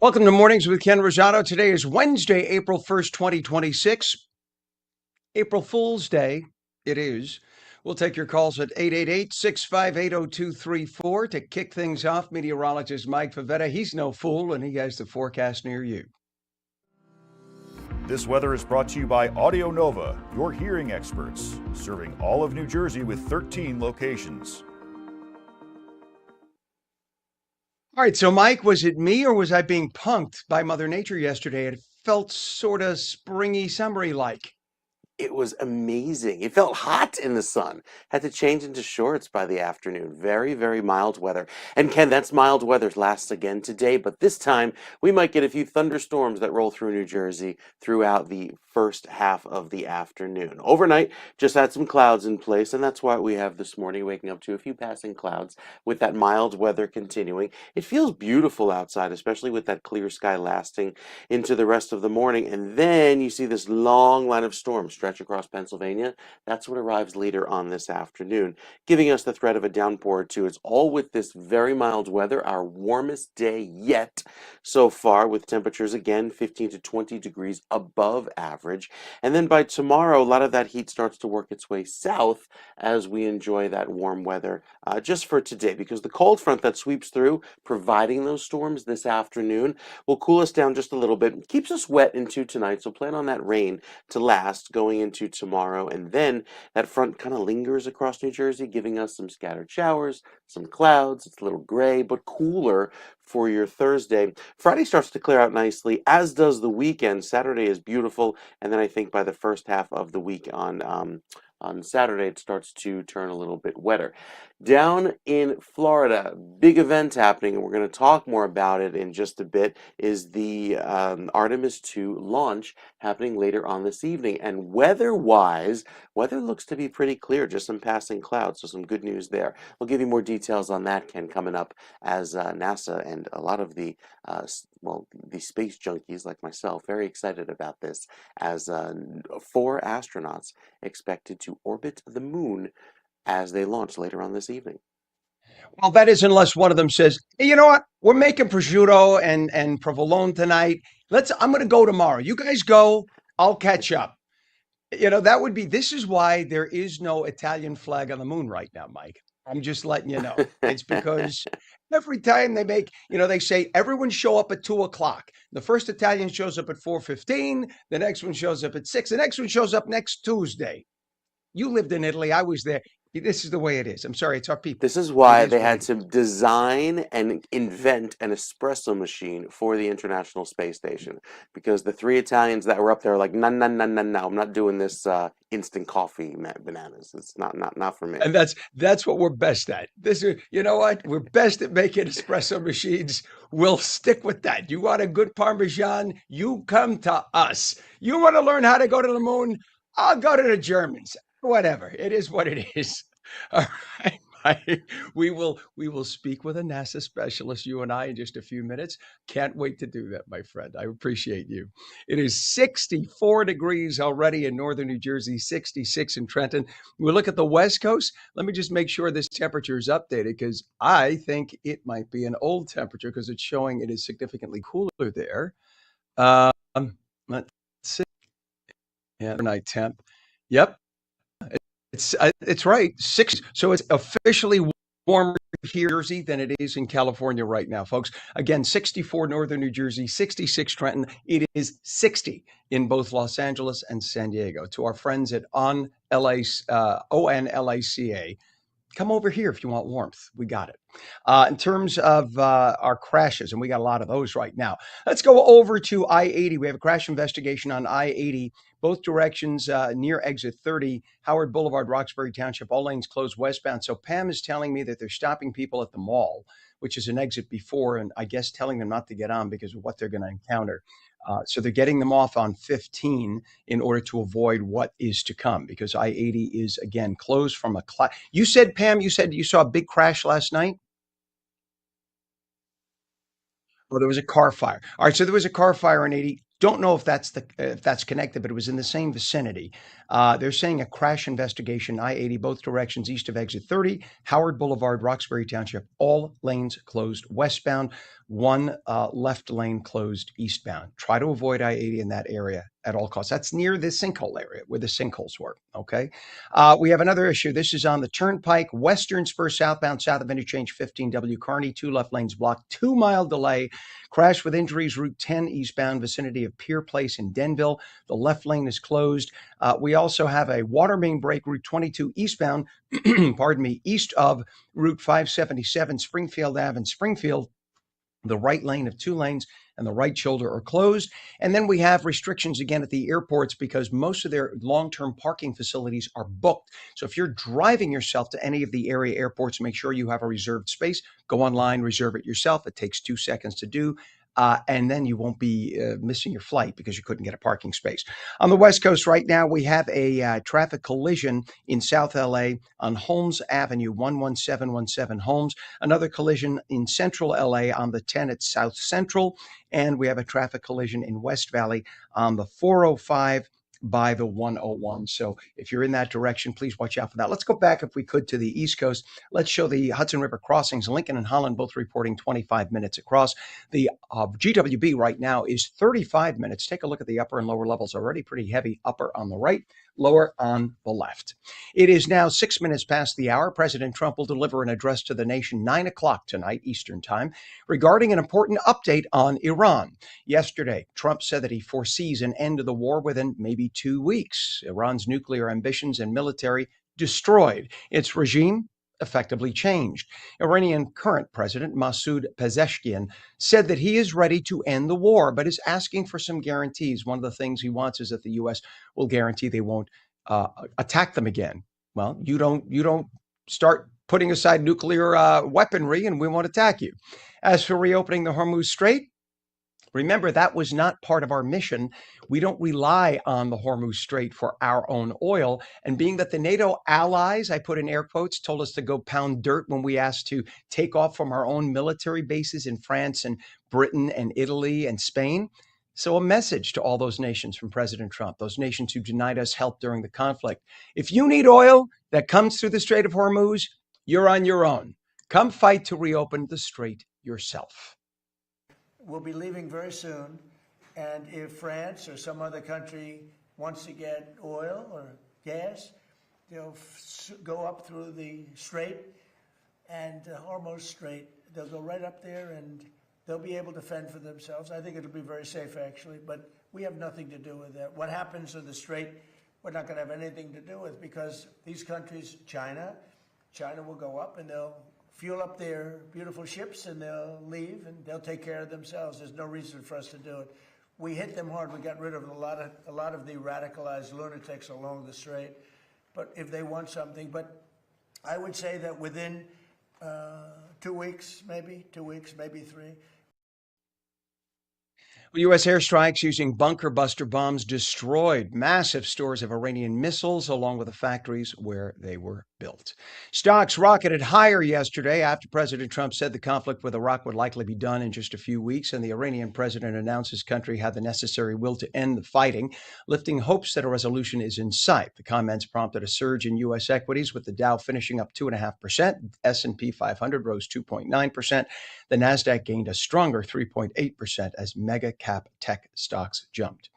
Welcome to Mornings with Ken Rosato. Today is Wednesday, April 1st, 2026. April Fool's Day, it is. We'll take your calls at 888-658-0234 to kick things off. Meteorologist Mike Favetta, he's no fool, and he has the forecast near you. This weather is brought to you by Audio Nova, your hearing experts, serving all of New Jersey with 13 locations. All right, so Mike, was it me or was I being punked by Mother Nature yesterday? It felt sort of springy, summery like. It was amazing. It felt hot in the sun. Had to change into shorts by the afternoon. Very, very mild weather. And Ken, that's mild weather lasts again today, but this time we might get a few thunderstorms that roll through New Jersey throughout the first half of the afternoon. Overnight, just had some clouds in place, and that's why we have this morning waking up to a few passing clouds with that mild weather continuing. It feels beautiful outside, especially with that clear sky lasting into the rest of the morning. And then you see this long line of storms stretch across Pennsylvania. That's what arrives later on this afternoon, giving us the threat of a downpour or two. It's all with this very mild weather, our warmest day yet so far, with temperatures again 15 to 20 degrees above average. And then by tomorrow, a lot of that heat starts to work its way south as we enjoy that warm weather just for today, because the cold front that sweeps through, providing those storms this afternoon, will cool us down just a little bit, keeps us wet into tonight. So plan on that rain to last going into tomorrow. And then that front kind of lingers across New Jersey, giving us some scattered showers, some clouds. It's a little gray, but cooler for your Thursday. Friday starts to clear out nicely, as does the weekend. Saturday is beautiful. And then I think by the first half of the week on Saturday, it starts to turn a little bit wetter. Down in Florida, big event happening, and we're going to talk more about it in just a bit, is the Artemis 2 launch happening later on this evening. And weather-wise, weather looks to be pretty clear, just some passing clouds, so some good news there. We'll give you more details on that, Ken, coming up, as NASA and a lot of the space junkies like myself, very excited about this, as 4 astronauts expected to orbit the moon as they launch later on this evening. Well, that is unless one of them says, hey, you know what? We're making prosciutto and provolone tonight. I'm going to go tomorrow. You guys go. I'll catch up. That would be, this is why there is no Italian flag on the moon right now, Mike. I'm just letting you know. It's because every time they say everyone show up at 2:00. The first Italian shows up at 4:15. The next one shows up at 6. The next one shows up next Tuesday. You lived in Italy. I was there. This is the way it is. I'm sorry. It's our people. This is why they had to design and invent an espresso machine for the International Space Station, because the 3 Italians that were up there were like, no, no, no, no, no, I'm not doing this instant coffee bananas. It's not for me. And that's what we're best at. You know what? We're best at making espresso machines. We'll stick with that. You want a good Parmesan? You come to us. You want to learn how to go to the moon? I'll go to the Germans. Whatever. It is what it is. All right. We will speak with a NASA specialist, you and I, in just a few minutes. Can't wait to do that, my friend. I appreciate you. It is 64 degrees already in northern New Jersey, 66 in Trenton. We look at the West Coast. Let me just make sure this temperature is updated, because I think it might be an old temperature, because it's showing it is significantly cooler there. Let's see. Yeah, night temp. Yep. It's right. 6. So it's officially warmer here in Jersey than it is in California right now, folks. Again, 64 northern New Jersey, 66 Trenton. It is 60 in both Los Angeles and San Diego. To our friends at ONLACA, come over here if you want warmth. We got it. In terms of our crashes, and we got a lot of those right now. Let's go over to I-80. We have a crash investigation on I-80, both directions near exit 30, Howard Boulevard, Roxbury Township, all lanes closed westbound. So Pam is telling me that they're stopping people at the mall, which is an exit before, and I guess telling them not to get on because of what they're going to encounter. So they're getting them off on 15 in order to avoid what is to come, because I-80 is, again, closed from a class. You said, Pam, you saw a big crash last night? Oh, there was a car fire. All right, so there was a car fire in 80. Don't know if that's connected, but it was in the same vicinity. They're saying a crash investigation, I-80, both directions east of exit 30, Howard Boulevard, Roxbury Township, all lanes closed westbound. one left lane closed eastbound. Try to avoid I-80 in that area at all costs. That's near the sinkhole area where the sinkholes were. Okay. We have another issue. This is on the Turnpike, Western Spur southbound, south of interchange 15W Kearney. 2 left lanes blocked. 2-mile delay. Crash with injuries. Route 10 eastbound, vicinity of Pier Place in Denville. The left lane is closed. We also have a water main break. Route 22 eastbound. pardon me, east of Route 577, Springfield Ave in Springfield. The right lane of 2 lanes and the right shoulder are closed. And then we have restrictions again at the airports because most of their long-term parking facilities are booked. So if you're driving yourself to any of the area airports, make sure you have a reserved space. Go online, reserve it yourself. It takes 2 seconds to do. And then you won't be missing your flight because you couldn't get a parking space. On the West Coast right now, we have a traffic collision in South LA on Holmes Avenue, 11717 Holmes. Another collision in Central LA on the 10 at South Central. And we have a traffic collision in West Valley on the 405 by the 101. So if you're in that direction, please watch out for that. Let's go back, if we could, to the East Coast. Let's show the Hudson River crossings. Lincoln and Holland both reporting 25 minutes across. The GWB right now is 35 minutes. Take a look at the upper and lower levels. Already pretty heavy upper on the right, lower on the left. It is now 6 minutes past the hour. President Trump will deliver an address to the nation 9 o'clock tonight, Eastern time, regarding an important update on Iran. Yesterday, Trump said that he foresees an end to the war within maybe 2 weeks. Iran's nuclear ambitions and military destroyed. Its regime effectively changed. Iranian current president Masoud Pezeshkian said that he is ready to end the war, but is asking for some guarantees. One of the things he wants is that the U.S. will guarantee they won't attack them again. Well, you don't start putting aside nuclear weaponry and we won't attack you. As for reopening the Hormuz Strait, remember, that was not part of our mission. We don't rely on the Hormuz Strait for our own oil. And being that the NATO allies, I put in air quotes, told us to go pound dirt when we asked to take off from our own military bases in France and Britain and Italy and Spain. So a message to all those nations from President Trump, those nations who denied us help during the conflict. If you need oil that comes through the Strait of Hormuz, you're on your own. Come fight to reopen the strait yourself. We'll be leaving very soon, and if France or some other country wants to get oil or gas, they'll go up through the strait and the Hormuz Strait. They'll go right up there and they'll be able to fend for themselves. I think it'll be very safe, actually, but we have nothing to do with that. What happens in the strait, we're not going to have anything to do with, because these countries, China will go up and they'll fuel up their beautiful ships and they'll leave and they'll take care of themselves. There's no reason for us to do it. We hit them hard. We got rid of a lot of the radicalized lunatics along the strait. But if they want something, but I would say that within 2 weeks, maybe 3. U.S. airstrikes using bunker buster bombs destroyed massive stores of Iranian missiles along with the factories where they were built. Stocks rocketed higher yesterday after President Trump said the conflict with Iraq would likely be done in just a few weeks, and the Iranian president announced his country had the necessary will to end the fighting, lifting hopes that a resolution is in sight. The comments prompted a surge in U.S. equities, with the Dow finishing up 2.5%, S&P 500 rose 2.9%, the Nasdaq gained a stronger 3.8% as mega cap tech stocks jumped.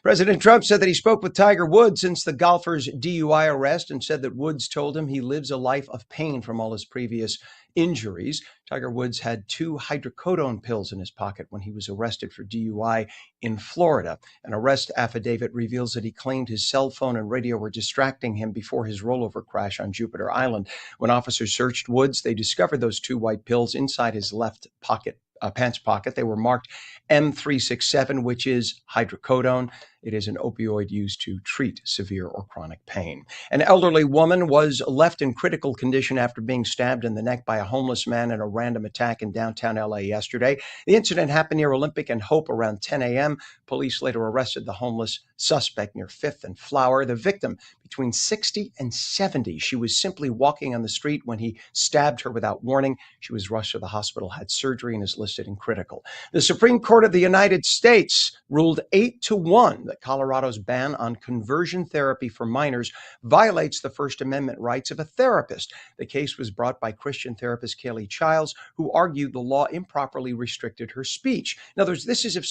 President Trump said that he spoke with Tiger Woods since the golfer's DUI arrest and said that Woods told him he lives a life of pain from all his previous injuries. Tiger Woods had 2 hydrocodone pills in his pocket when he was arrested for DUI in Florida. An arrest affidavit reveals that he claimed his cell phone and radio were distracting him before his rollover crash on Jupiter Island. When officers searched Woods, they discovered those 2 white pills inside his left pocket. Pants pocket. They were marked M367, which is hydrocodone. It is an opioid used to treat severe or chronic pain. An elderly woman was left in critical condition after being stabbed in the neck by a homeless man in a random attack in downtown LA yesterday. The incident happened near Olympic and Hope around 10 a.m. Police later arrested the homeless suspect near 5th and Flower. The victim, between 60 and 70. She was simply walking on the street when he stabbed her without warning. She was rushed to the hospital, had surgery, and is listed in critical. The Supreme Court of the United States ruled 8-1 that Colorado's ban on conversion therapy for minors violates the First Amendment rights of a therapist. The case was brought by Christian therapist Kaylee Childs, who argued the law improperly restricted her speech. In other words, this is if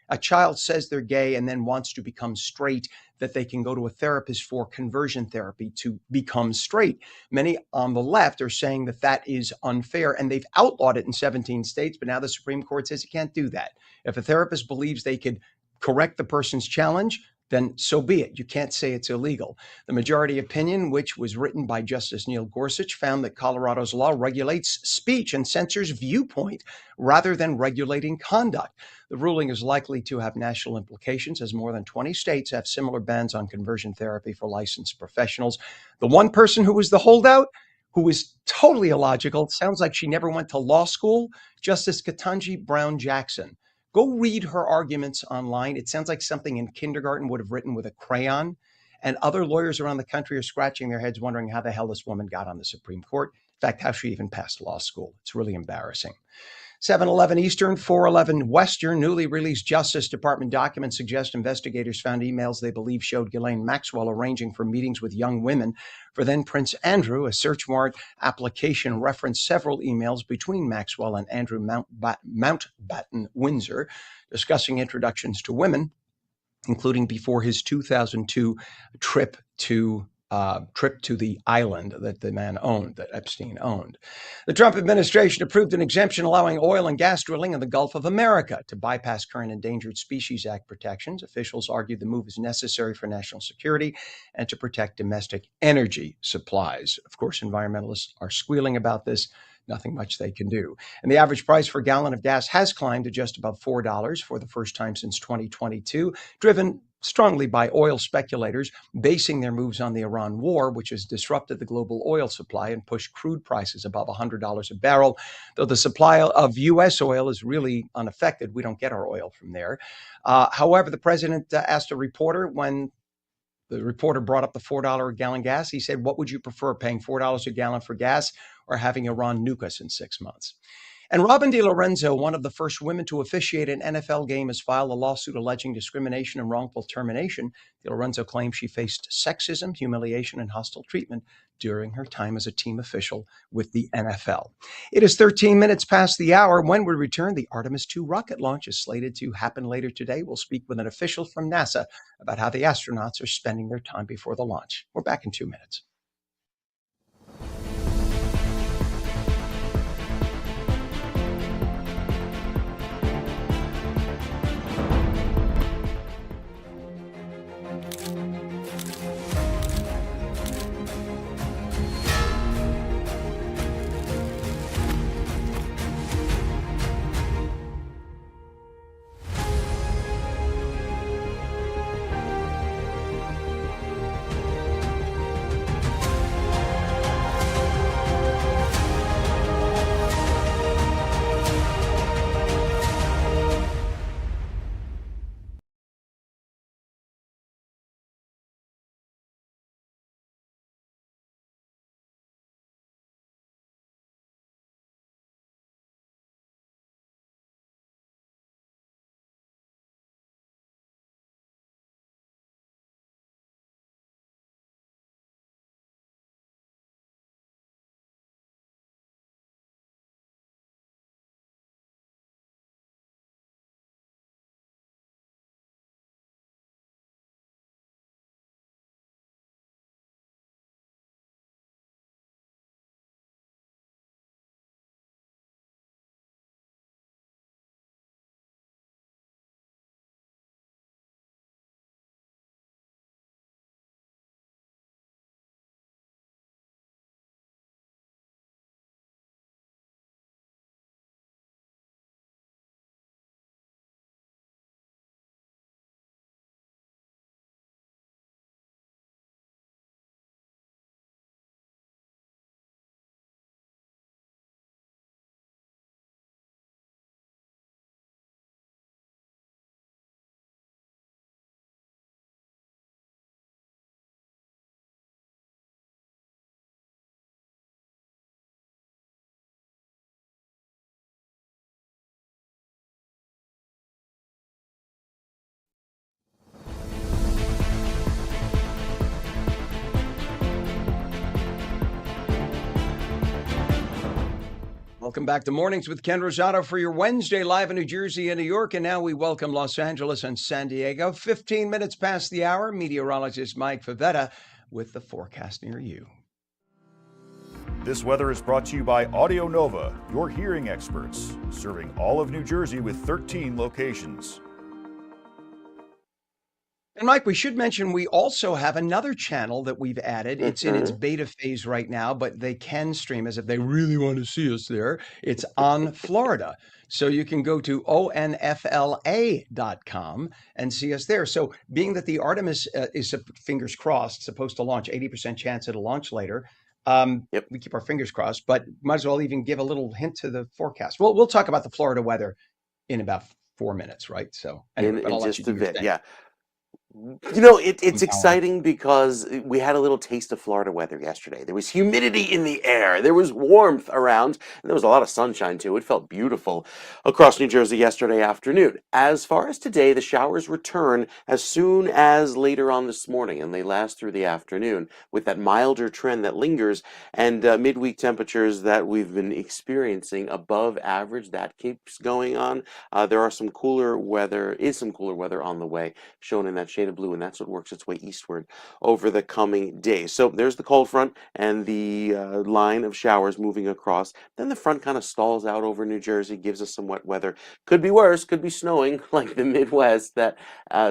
a child says they're gay and then wants to become straight, that they can go to a therapist for conversion therapy to become straight. Many on the left are saying that that is unfair, and they've outlawed it in 17 states, but now the Supreme Court says you can't do that. If a therapist believes they could correct the person's challenge, then so be it. You can't say it's illegal. The majority opinion, which was written by Justice Neil Gorsuch, found that Colorado's law regulates speech and censors viewpoint rather than regulating conduct. The ruling is likely to have national implications, as more than 20 states have similar bans on conversion therapy for licensed professionals. The one person who was the holdout, who was totally illogical, sounds like she never went to law school, Justice Ketanji Brown Jackson. Go read her arguments online. It sounds like something in kindergarten would have written with a crayon. And other lawyers around the country are scratching their heads wondering how the hell this woman got on the Supreme Court. In fact, how she even passed law school. It's really embarrassing. 7/11 Eastern, 4/11 Western, newly released Justice Department documents suggest investigators found emails they believe showed Ghislaine Maxwell arranging for meetings with young women for then Prince Andrew. A search warrant application referenced several emails between Maxwell and Andrew Mountbatten Windsor discussing introductions to women, including before his 2002 trip to the island that the man owned, that Epstein owned. The Trump administration approved an exemption allowing oil and gas drilling in the Gulf of America to bypass current Endangered Species Act protections. Officials argued the move is necessary for national security and to protect domestic energy supplies. Of course, environmentalists are squealing about this. Nothing much they can do. And the average price for a gallon of gas has climbed to just above $4 for the first time since 2022, driven strongly by oil speculators basing their moves on the Iran war, which has disrupted the global oil supply and pushed crude prices above $100 a barrel. Though the supply of U.S. oil is really unaffected, we don't get our oil from there. However, the president asked a reporter when the reporter brought up the $4 a gallon gas. He said, what would you prefer, paying $4 a gallon for gas or having Iran nuke us in 6 months? And Robin DiLorenzo, one of the first women to officiate an NFL game, has filed a lawsuit alleging discrimination and wrongful termination. DiLorenzo claims she faced sexism, humiliation, and hostile treatment during her time as a team official with the NFL. It is 13 minutes past the hour. When we return, the Artemis II rocket launch is slated to happen later today. We'll speak with an official from NASA about how the astronauts are spending their time before the launch. We're back in 2 minutes. Welcome back to Mornings with Ken Rosato for your Wednesday live in New Jersey and New York. And now we welcome Los Angeles and San Diego. 15 minutes past the hour, meteorologist Mike Favetta with the forecast near you. This weather is brought to you by Audio Nova, your hearing experts, serving all of New Jersey with 13 locations. And Mike, we should mention we also have another channel that we've added. It's in its beta phase right now, but they can stream as if they really want to see us there. It's on Florida. So you can go to onfla.com and see us there. So being that the Artemis is, fingers crossed, supposed to launch, 80% chance it'll launch later. We keep our fingers crossed, but might as well even give a little hint to the forecast. We'll talk about the Florida weather in about 4 minutes, right? So anyway, in just a bit, yeah. From It's exciting because we had a little taste of Florida weather yesterday. There was humidity in the air. There was warmth around, and there was a lot of sunshine too. It felt beautiful across New Jersey yesterday afternoon. As far as today, the showers return as soon as later on this morning, and they last through the afternoon with that milder trend that lingers, and midweek temperatures that we've been experiencing above average. That keeps going on. There are some cooler weather on the way, shown in that shade of blue, and that's what works its way eastward over the coming days. So there's the cold front and the line of showers moving across. Then the front kind of stalls out over New Jersey, gives us some wet weather. Could be worse, could be snowing like the Midwest. That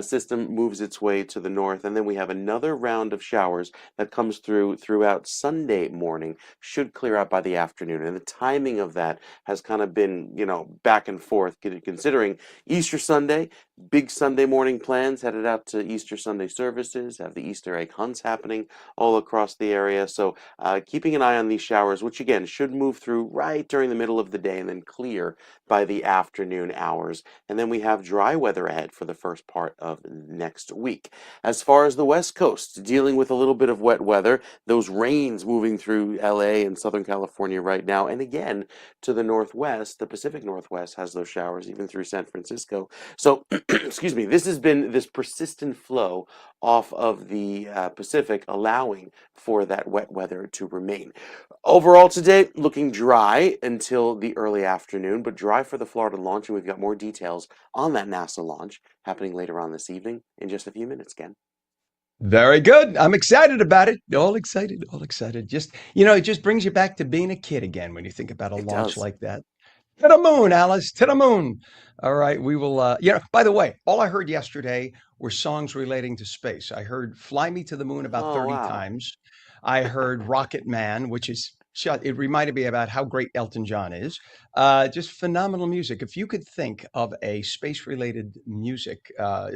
system moves its way to the north, and then we have another round of showers that comes throughout Sunday morning. Should clear out by the afternoon, and the timing of that has kind of been, back and forth, considering Easter Sunday. Big Sunday morning plans, headed out to Easter Sunday services, have the Easter egg hunts happening all across the area. So keeping an eye on these showers, which again should move through right during the middle of the day and then clear by the afternoon hours. And then we have dry weather ahead for the first part of next week. As far as the West Coast, dealing with a little bit of wet weather, those rains moving through LA and Southern California right now. And again, to the Northwest, the Pacific Northwest has those showers even through San Francisco. So excuse me, this has been this persistent flow off of the Pacific, allowing for that wet weather to remain. Overall today, looking dry until the early afternoon, but dry for the Florida launch, and we've got more details on that NASA launch happening later on this evening in just a few minutes, Ken. Very good. I'm excited about it. All excited, all excited. Just, it just brings you back to being a kid again when you think about a launch like that. To the moon, Alice, to the moon. All right, we will, by the way, all I heard yesterday were songs relating to space. I heard Fly Me to the Moon about 30 times. I heard Rocket Man, which is, it reminded me about how great Elton John is. Just phenomenal music. If you could think of a space-related music,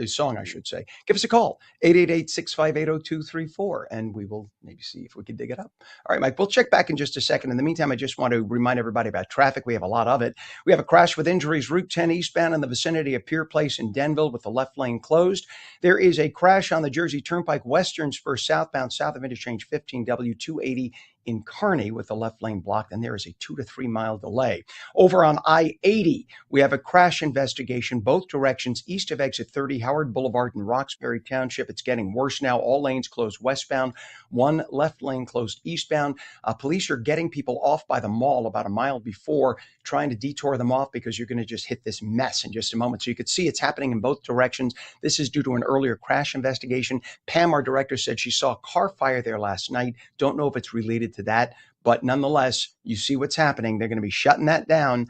song, I should say, give us a call, 888-658-0234, and we will maybe see if we can dig it up. All right, Mike, we'll check back in just a second. In the meantime, I just want to remind everybody about traffic. We have a lot of it. We have a crash with injuries, Route 10 eastbound in the vicinity of Pier Place in Denville with the left lane closed. There is a crash on the Jersey Turnpike Western Spur southbound south of interchange 15W 280 in Kearney with the left lane blocked, and there is a 2 to 3 mile delay. Over on I-80, we have a crash investigation, both directions east of exit 30, Howard Boulevard in Roxbury Township. It's getting worse now. All lanes closed westbound, one left lane closed eastbound. Police are getting people off by the mall about a mile before, trying to detour them off because you're going to just hit this mess in just a moment. So you could see it's happening in both directions. This is due to an earlier crash investigation. Pam, our director, said she saw a car fire there last night. Don't know if it's related to that, but nonetheless, you see what's happening. They're going to be shutting that down.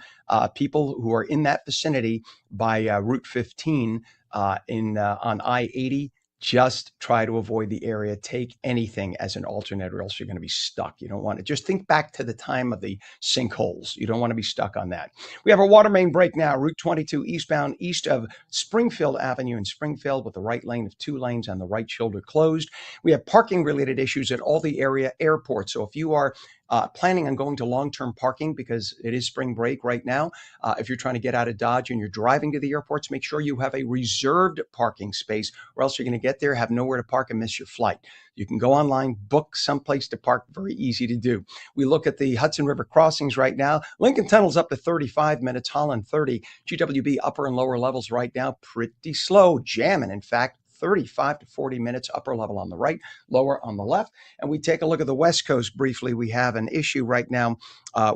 People who are in that vicinity by Route 15 on I-80, just try to avoid the area. Take anything as an alternate, or else you're going to be stuck. You don't want to. Just think back to the time of the sinkholes. You don't want to be stuck on that. We have a water main break now, Route 22 eastbound, east of Springfield Avenue in Springfield, with the right lane of 2 lanes on the right shoulder closed. We have parking related issues at all the area airports. So if you are planning on going to long-term parking, because it is spring break right now, if you're trying to get out of Dodge and you're driving to the airports, make sure you have a reserved parking space, or else you're going to get there, have nowhere to park, and miss your flight. You can go online, book someplace to park. Very easy to do. We look at the Hudson River crossings right now. Lincoln Tunnel's up to 35 minutes, Holland 30. GWB upper and lower levels right now, pretty slow, jamming, in fact, 35 to 40 minutes, upper level on the right, lower on the left. And we take a look at the West Coast briefly. We have an issue right now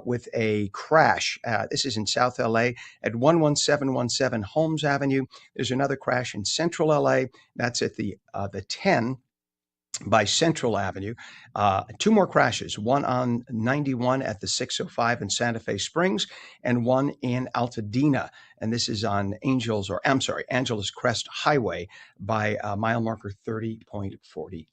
with a crash. This is in South LA at 11717 Holmes Avenue. There's another crash in Central LA. That's at the 10 by Central Avenue. Two more crashes, one on 91 at the 605 in Santa Fe Springs and one in Altadena. And this is on Angeles Crest Highway by mile marker 30.48.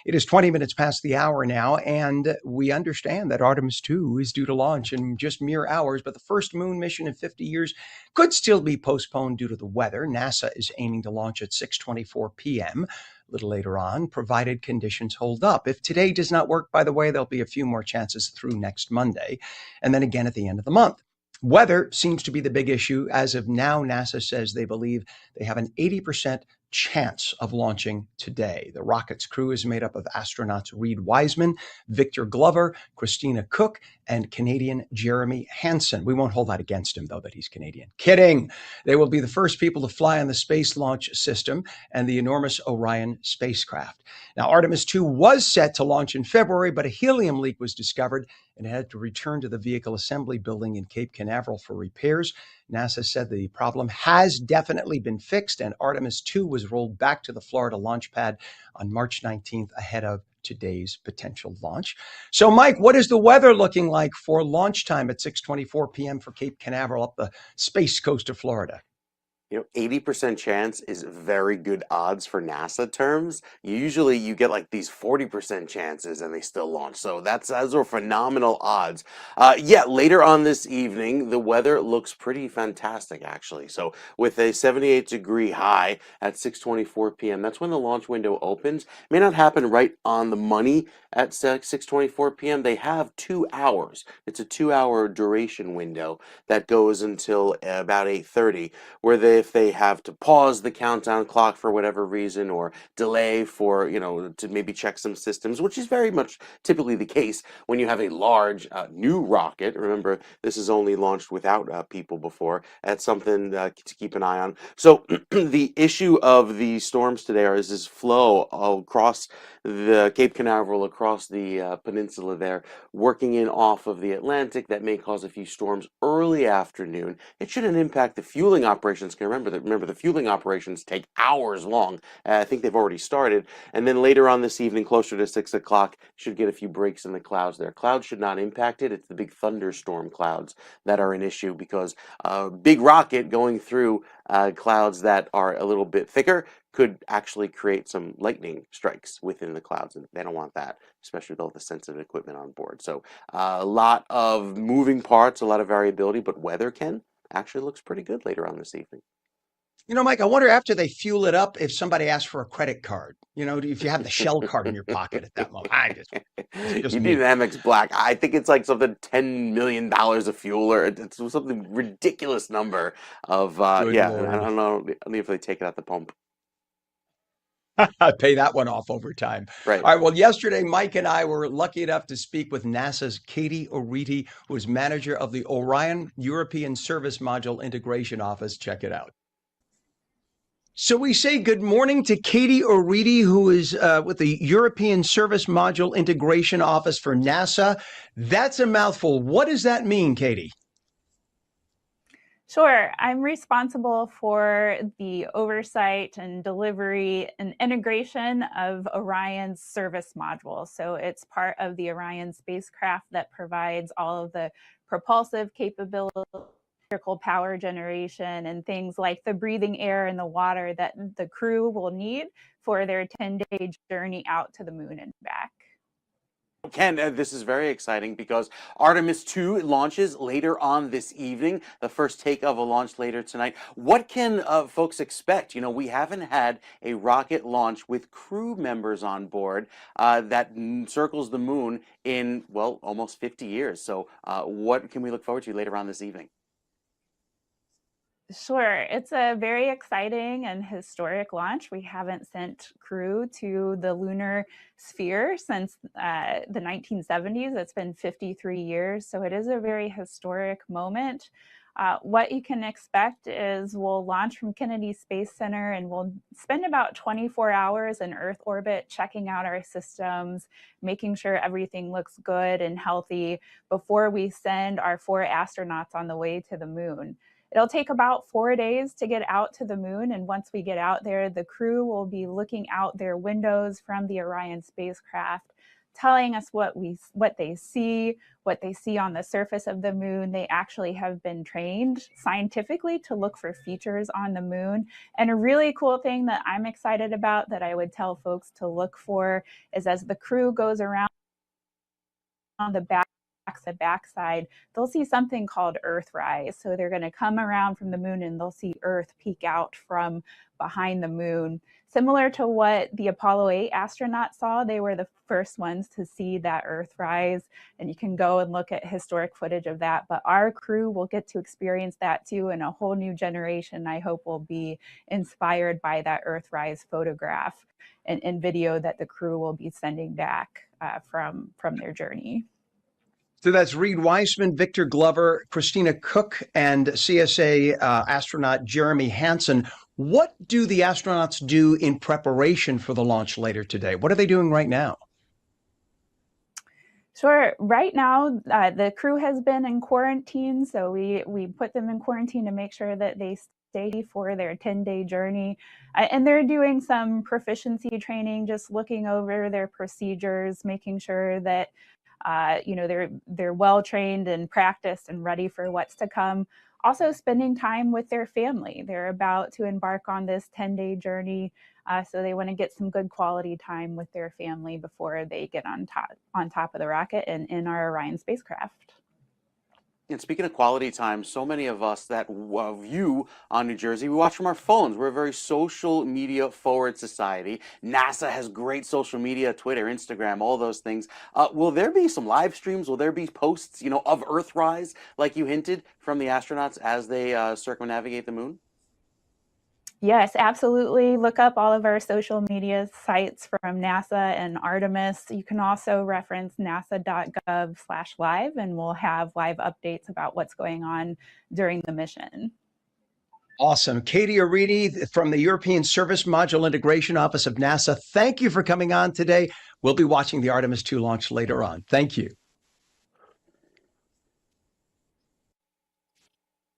It is 20 minutes past the hour now, and we understand that Artemis 2 is due to launch in just mere hours, but the first moon mission in 50 years could still be postponed due to the weather. NASA is aiming to launch at 6:24 p.m. a little later on, provided conditions hold up. If today does not work, by the way, there'll be a few more chances through next Monday, and then again at the end of the month. Weather seems to be the big issue. As of now, NASA says they believe they have an 80% chance of launching today. The rocket's crew is made up of astronauts Reed Wiseman, Victor Glover, Christina Cook, and Canadian Jeremy Hansen. We won't hold that against him, though, that he's Canadian. Kidding! They will be the first people to fly on the Space Launch System and the enormous Orion spacecraft. Now, Artemis 2 was set to launch in February, but a helium leak was discovered and had to return to the vehicle assembly building in Cape Canaveral for repairs. NASA said the problem has definitely been fixed, and Artemis 2 was rolled back to the Florida launch pad on March 19th ahead of today's potential launch. So, Mike, what is the weather looking like for launch time at 6:24 p.m. for Cape Canaveral up the space coast of Florida? 80% chance is very good odds for NASA terms. Usually you get like these 40% chances and they still launch. So those are phenomenal odds. Later on this evening, the weather looks pretty fantastic, actually. So with a 78-degree high at 6:24 p.m., that's when the launch window opens. It may not happen right on the money at 6:24 p.m. They have 2 hours. It's a 2-hour duration window that goes until about 8:30, where if they have to pause the countdown clock for whatever reason or delay for, to maybe check some systems, which is very much typically the case when you have a large new rocket. Remember, this is only launched without people before. That's something to keep an eye on. So the issue of the storms today is this flow across the Cape Canaveral, across the peninsula there, working in off of the Atlantic. That may cause a few storms early afternoon. It shouldn't impact the fueling operations. Remember the fueling operations take hours long. I think they've already started. And then later on this evening, closer to 6 o'clock, should get a few breaks in the clouds there. Clouds should not impact it. It's the big thunderstorm clouds that are an issue, because a big rocket going through clouds that are a little bit thicker could actually create some lightning strikes within the clouds, and they don't want that, especially with all the sensitive equipment on board. So a lot of moving parts, a lot of variability, but weather, Ken, actually looks pretty good later on this evening. Mike, I wonder after they fuel it up if somebody asks for a credit card. If you have the Shell card in your pocket at that moment. You need an Amex Black. I think it's like something $10 million of fuel, or it's something ridiculous number of Good I Lord. don't know if they take it at the pump. Pay that one off over time. Right. All right. Well, yesterday, Mike and I were lucky enough to speak with NASA's Katie Oriti, who is manager of the Orion European Service Module Integration Office. Check it out. So we say good morning to Katie Oriti, who is with the European Service Module Integration Office for NASA. That's a mouthful. What does that mean, Katie? Sure. I'm responsible for the oversight and delivery and integration of Orion's service module. So it's part of the Orion spacecraft that provides all of the propulsive capability, electrical power generation, and things like the breathing air and the water that the crew will need for their 10-day journey out to the moon and back. Ken, this is very exciting because Artemis 2 launches later on this evening, the first take of a launch later tonight. What can folks expect? We haven't had a rocket launch with crew members on board that circles the moon in, well, almost 50 years. So what can we look forward to later on this evening? Sure. It's a very exciting and historic launch. We haven't sent crew to the lunar sphere since the 1970s. It's been 53 years. So it is a very historic moment. What you can expect is we'll launch from Kennedy Space Center and we'll spend about 24 hours in Earth orbit checking out our systems, making sure everything looks good and healthy before we send our 4 astronauts on the way to the moon. It'll take about 4 days to get out to the moon, and once we get out there, the crew will be looking out their windows from the Orion spacecraft, telling us what they see on the surface of the moon. They actually have been trained scientifically to look for features on the moon. And a really cool thing that I'm excited about that I would tell folks to look for is as the crew goes around on the backside, they'll see something called Earthrise. So they're going to come around from the moon and they'll see Earth peek out from behind the moon. Similar to what the Apollo 8 astronauts saw, they were the first ones to see that Earthrise, and you can go and look at historic footage of that. But our crew will get to experience that too, and a whole new generation, I hope, will be inspired by that Earthrise photograph and video that the crew will be sending back from their journey. So that's Reed Wiseman, Victor Glover, Christina Cook, and CSA astronaut Jeremy Hansen. What do the astronauts do in preparation for the launch later today? What are they doing right now? Sure. Right now, the crew has been in quarantine, so we put them in quarantine to make sure that they stay for their 10-day journey. And they're doing some proficiency training, just looking over their procedures, making sure that they're well trained and practiced and ready for what's to come. Also spending time with their family. They're about to embark on this 10-day journey, so they want to get some good quality time with their family before they get on top of the rocket and in our Orion spacecraft. And speaking of quality time, so many of us that view on New Jersey, we watch from our phones. We're a very social media forward society. NASA has great social media, Twitter, Instagram, all those things. Will there be some live streams? Will there be posts, of Earthrise, like you hinted, from the astronauts as they circumnavigate the moon? Yes, absolutely. Look up all of our social media sites from NASA and Artemis. You can also reference nasa.gov/live, and we'll have live updates about what's going on during the mission. Awesome. Katie Arini from the European Service Module Integration Office of NASA. Thank you for coming on today. We'll be watching the Artemis 2 launch later on. Thank you.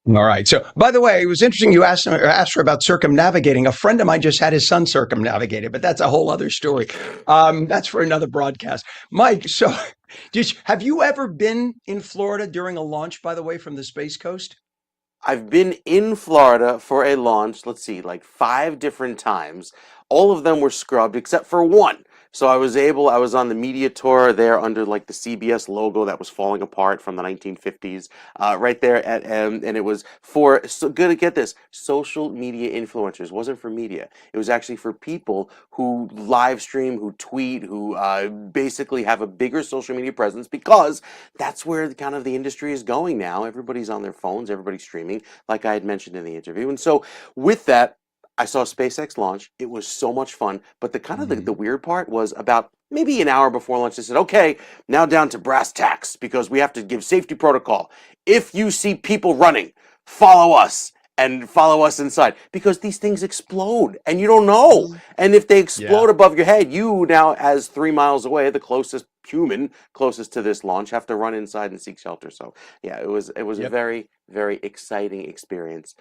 All right. So, by the way, it was interesting you asked her about circumnavigating. A friend of mine just had his son circumnavigated, but that's a whole other story. That's for another broadcast. Mike, so have you ever been in Florida during a launch, by the way, from the Space Coast? I've been in Florida for a launch, let's see, like 5 different times. All of them were scrubbed except for one. So I was on the media tour there under like the CBS logo that was falling apart from the 1950s, right there and it was for, so good to get this, social media influencers. It wasn't for media. It was actually for people who live stream, who tweet, who basically have a bigger social media presence, because that's where kind of the industry is going now. Everybody's on their phones, everybody's streaming, like I had mentioned in the interview. And so with that, I saw SpaceX launch. It was so much fun. But the weird part was about maybe an hour before lunch, they said, okay, now down to brass tacks, because we have to give safety protocol. If you see people running, follow us and follow us inside, because these things explode and you don't know. And if they explode above your head, you now, as 3 miles away, the closest human closest to this launch, have to run inside and seek shelter. So yeah, it was a very, very exciting experience.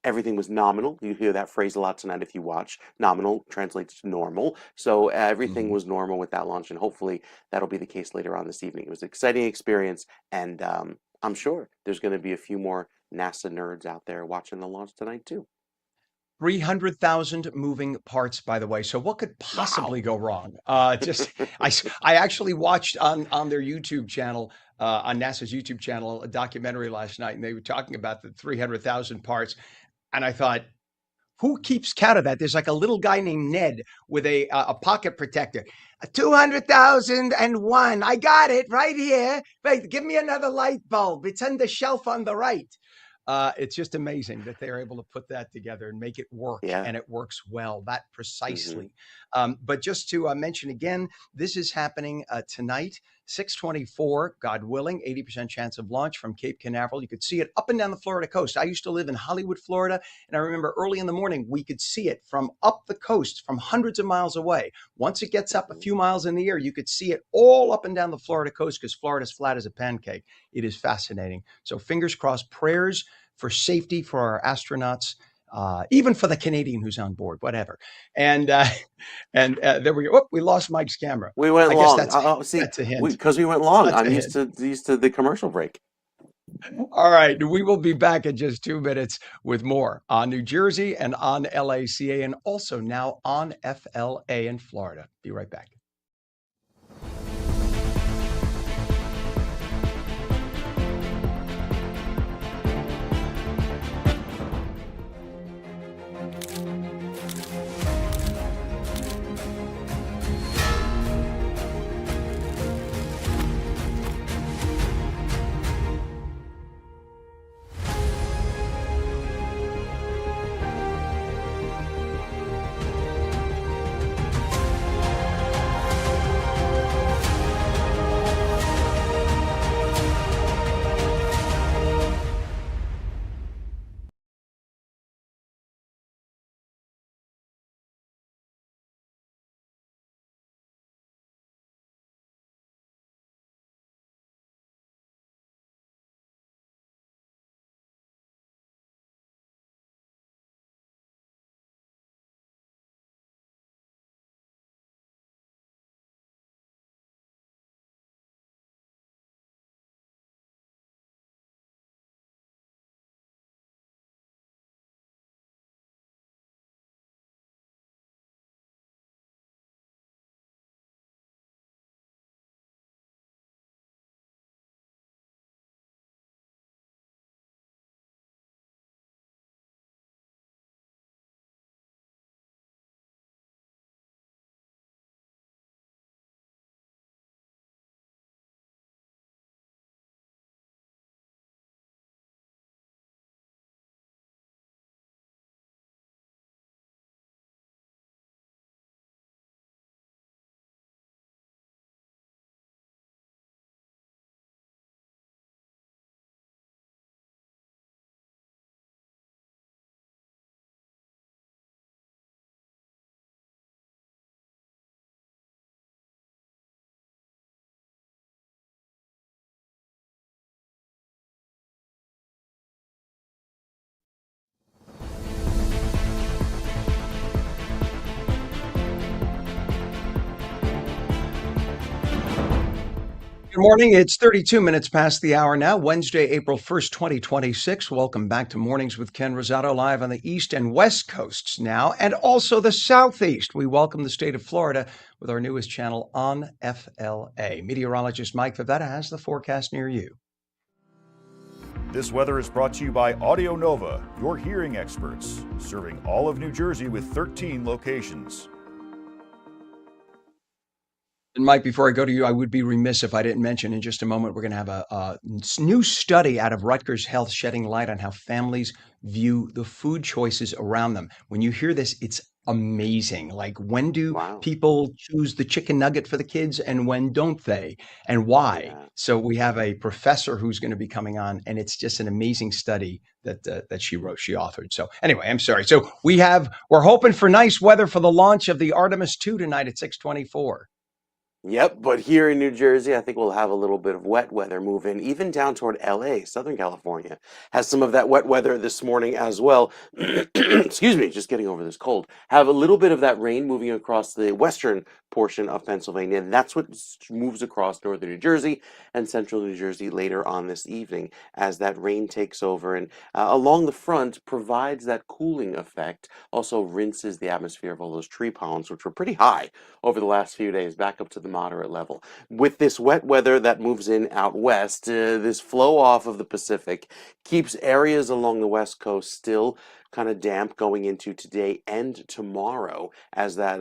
Everything was nominal. You hear that phrase a lot tonight if you watch. Nominal translates to normal. So everything was normal with that launch, and hopefully that'll be the case later on this evening. It was an exciting experience, and I'm sure there's going to be a few more NASA nerds out there watching the launch tonight too. 300,000 moving parts, by the way. So what could possibly go wrong? I actually watched on their YouTube channel, on NASA's YouTube channel, a documentary last night, and they were talking about the 300,000 parts. And I thought, who keeps count of that? There's like a little guy named Ned with a pocket protector. 200,001. I got it right here. Wait, give me another light bulb. It's on the shelf on the right. It's just amazing that they're able to put that together and make it work, Yeah. and it works well, that Hmm. precisely. But just to mention again, this is happening tonight, 624, God willing, 80% chance of launch from Cape Canaveral. You could see it up and down the Florida coast. I used to live in Hollywood, Florida, and I remember early in the morning, we could see it from up the coast from hundreds of miles away. Once it gets up a few miles in the air, you could see it all up and down the Florida coast because Florida's flat as a pancake. It is fascinating. So fingers crossed, prayers for safety for our astronauts, even for the Canadian who's on board, whatever. And there we go. Oh, we lost Mike's camera. We went I guess long. See, that's a hint. because we went long. That's I'm a used hint. to the commercial break. All right, we will be back in just 2 minutes with more on New Jersey and on LACA, and also now on FLA in Florida. Be right back. Good morning. It's 32 minutes past the hour now, Wednesday, April 1st, 2026. Welcome back to Mornings with Ken Rosato, live on the East and West Coasts now, and also the Southeast. We welcome the state of Florida with our newest channel on FLA. Meteorologist Mike Favetta has the forecast near you. This weather is brought to you by Audio Nova, your hearing experts, serving all of New Jersey with 13 locations. And Mike, before I go to you, I would be remiss if I didn't mention in just a moment, we're going to have a new study out of Rutgers Health shedding light on how families view the food choices around them. When you hear this, it's amazing. Like, when do Wow. people choose the chicken nugget for the kids and when don't they, and why? Yeah. So we have a professor who's going to be coming on, and it's just an amazing study that she authored. So anyway, I'm sorry. So we're hoping for nice weather for the launch of the Artemis 2 tonight at 6:24. Yep, but here in New Jersey, I think we'll have a little bit of wet weather move in, even down toward LA. Southern California has some of that wet weather this morning as well. Excuse me, just getting over this cold. Have a little bit of that rain moving across the western portion of Pennsylvania, and that's what moves across northern New Jersey and central New Jersey later on this evening as that rain takes over and along the front provides that cooling effect, also rinses the atmosphere of all those tree pollens, which were pretty high over the last few days, back up to the moderate level. With this wet weather that moves in out west, this flow off of the Pacific keeps areas along the west coast still kind of damp going into today and tomorrow as that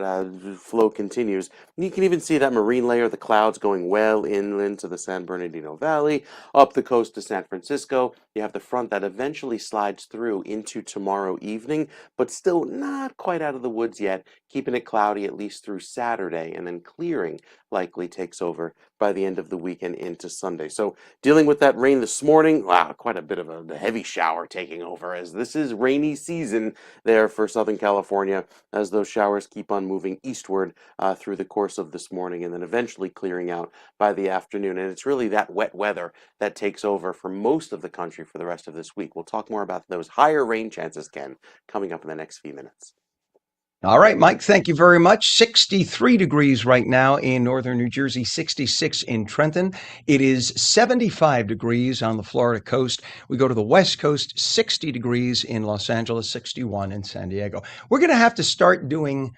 flow continues. You can even see that marine layer, the clouds going well inland to the San Bernardino Valley, up the coast to San Francisco. You have the front that eventually slides through into tomorrow evening, but still not quite out of the woods yet, keeping it cloudy at least through Saturday, and then clearing likely takes over by the end of the weekend into Sunday. So dealing with that rain this morning, wow, quite a bit of a heavy shower taking over, as this is rainy season there for Southern California, as those showers keep on moving eastward through the course of this morning, and then eventually clearing out by the afternoon. And it's really that wet weather that takes over for most of the country for the rest of this week. We'll talk more about those higher rain chances, Ken, coming up in the next few minutes. All right, Mike, thank you very much. 63 degrees right now in northern New Jersey, 66 in Trenton. It is 75 degrees on the Florida coast. We go to the West Coast, 60 degrees in Los Angeles, 61 in San Diego. We're going to have to start doing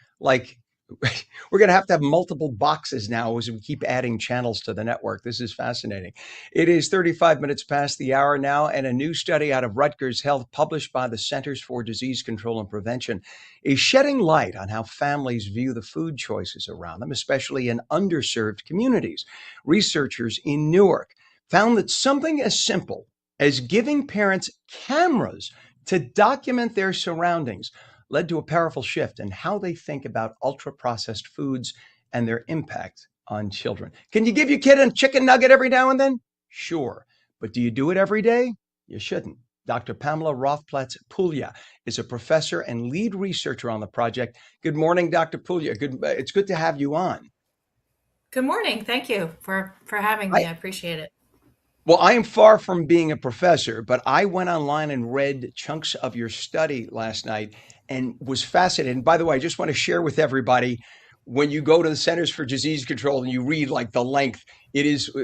we're going to have multiple boxes now as we keep adding channels to the network. This is fascinating. It is 35 minutes past the hour now, and a new study out of Rutgers Health, published by the Centers for Disease Control and Prevention, is shedding light on how families view the food choices around them, especially in underserved communities. Researchers in Newark found that something as simple as giving parents cameras to document their surroundings led to a powerful shift in how they think about ultra-processed foods and their impact on children. Can you give your kid a chicken nugget every now and then? Sure. But do you do it every day? You shouldn't. Dr. Pamela Rothplatz-Puglia is a professor and lead researcher on the project. Good morning, Dr. Puglia. It's good to have you on. Good morning. Thank you for having me. I appreciate it. Well, I am far from being a professor, but I went online and read chunks of your study last night and was fascinated. And by the way, I just want to share with everybody, when you go to the Centers for Disease Control and you read like the length, it is,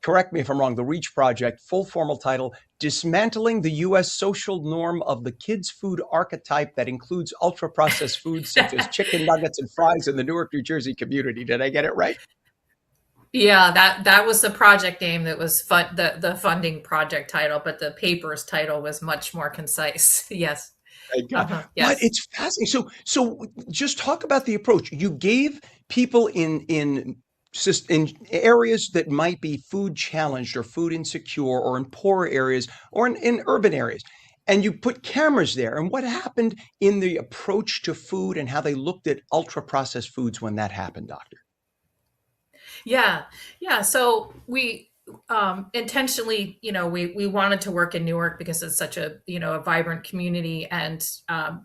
correct me if I'm wrong, the REACH project, full formal title, Dismantling the U.S. Social Norm of the Kids' Food Archetype that includes ultra-processed foods such as chicken nuggets and fries in the Newark, New Jersey community. Did I get it right? Yeah, that was the project name. That was the funding project title, but the paper's title was much more concise. Yes. Yes. Yes. But it's fascinating. So just talk about the approach. You gave people in areas that might be food challenged or food insecure or in poor areas or in urban areas, and you put cameras there. And what happened in the approach to food and how they looked at ultra processed foods when that happened, Doctor? Yeah. So we intentionally, we wanted to work in Newark because it's such a vibrant community, and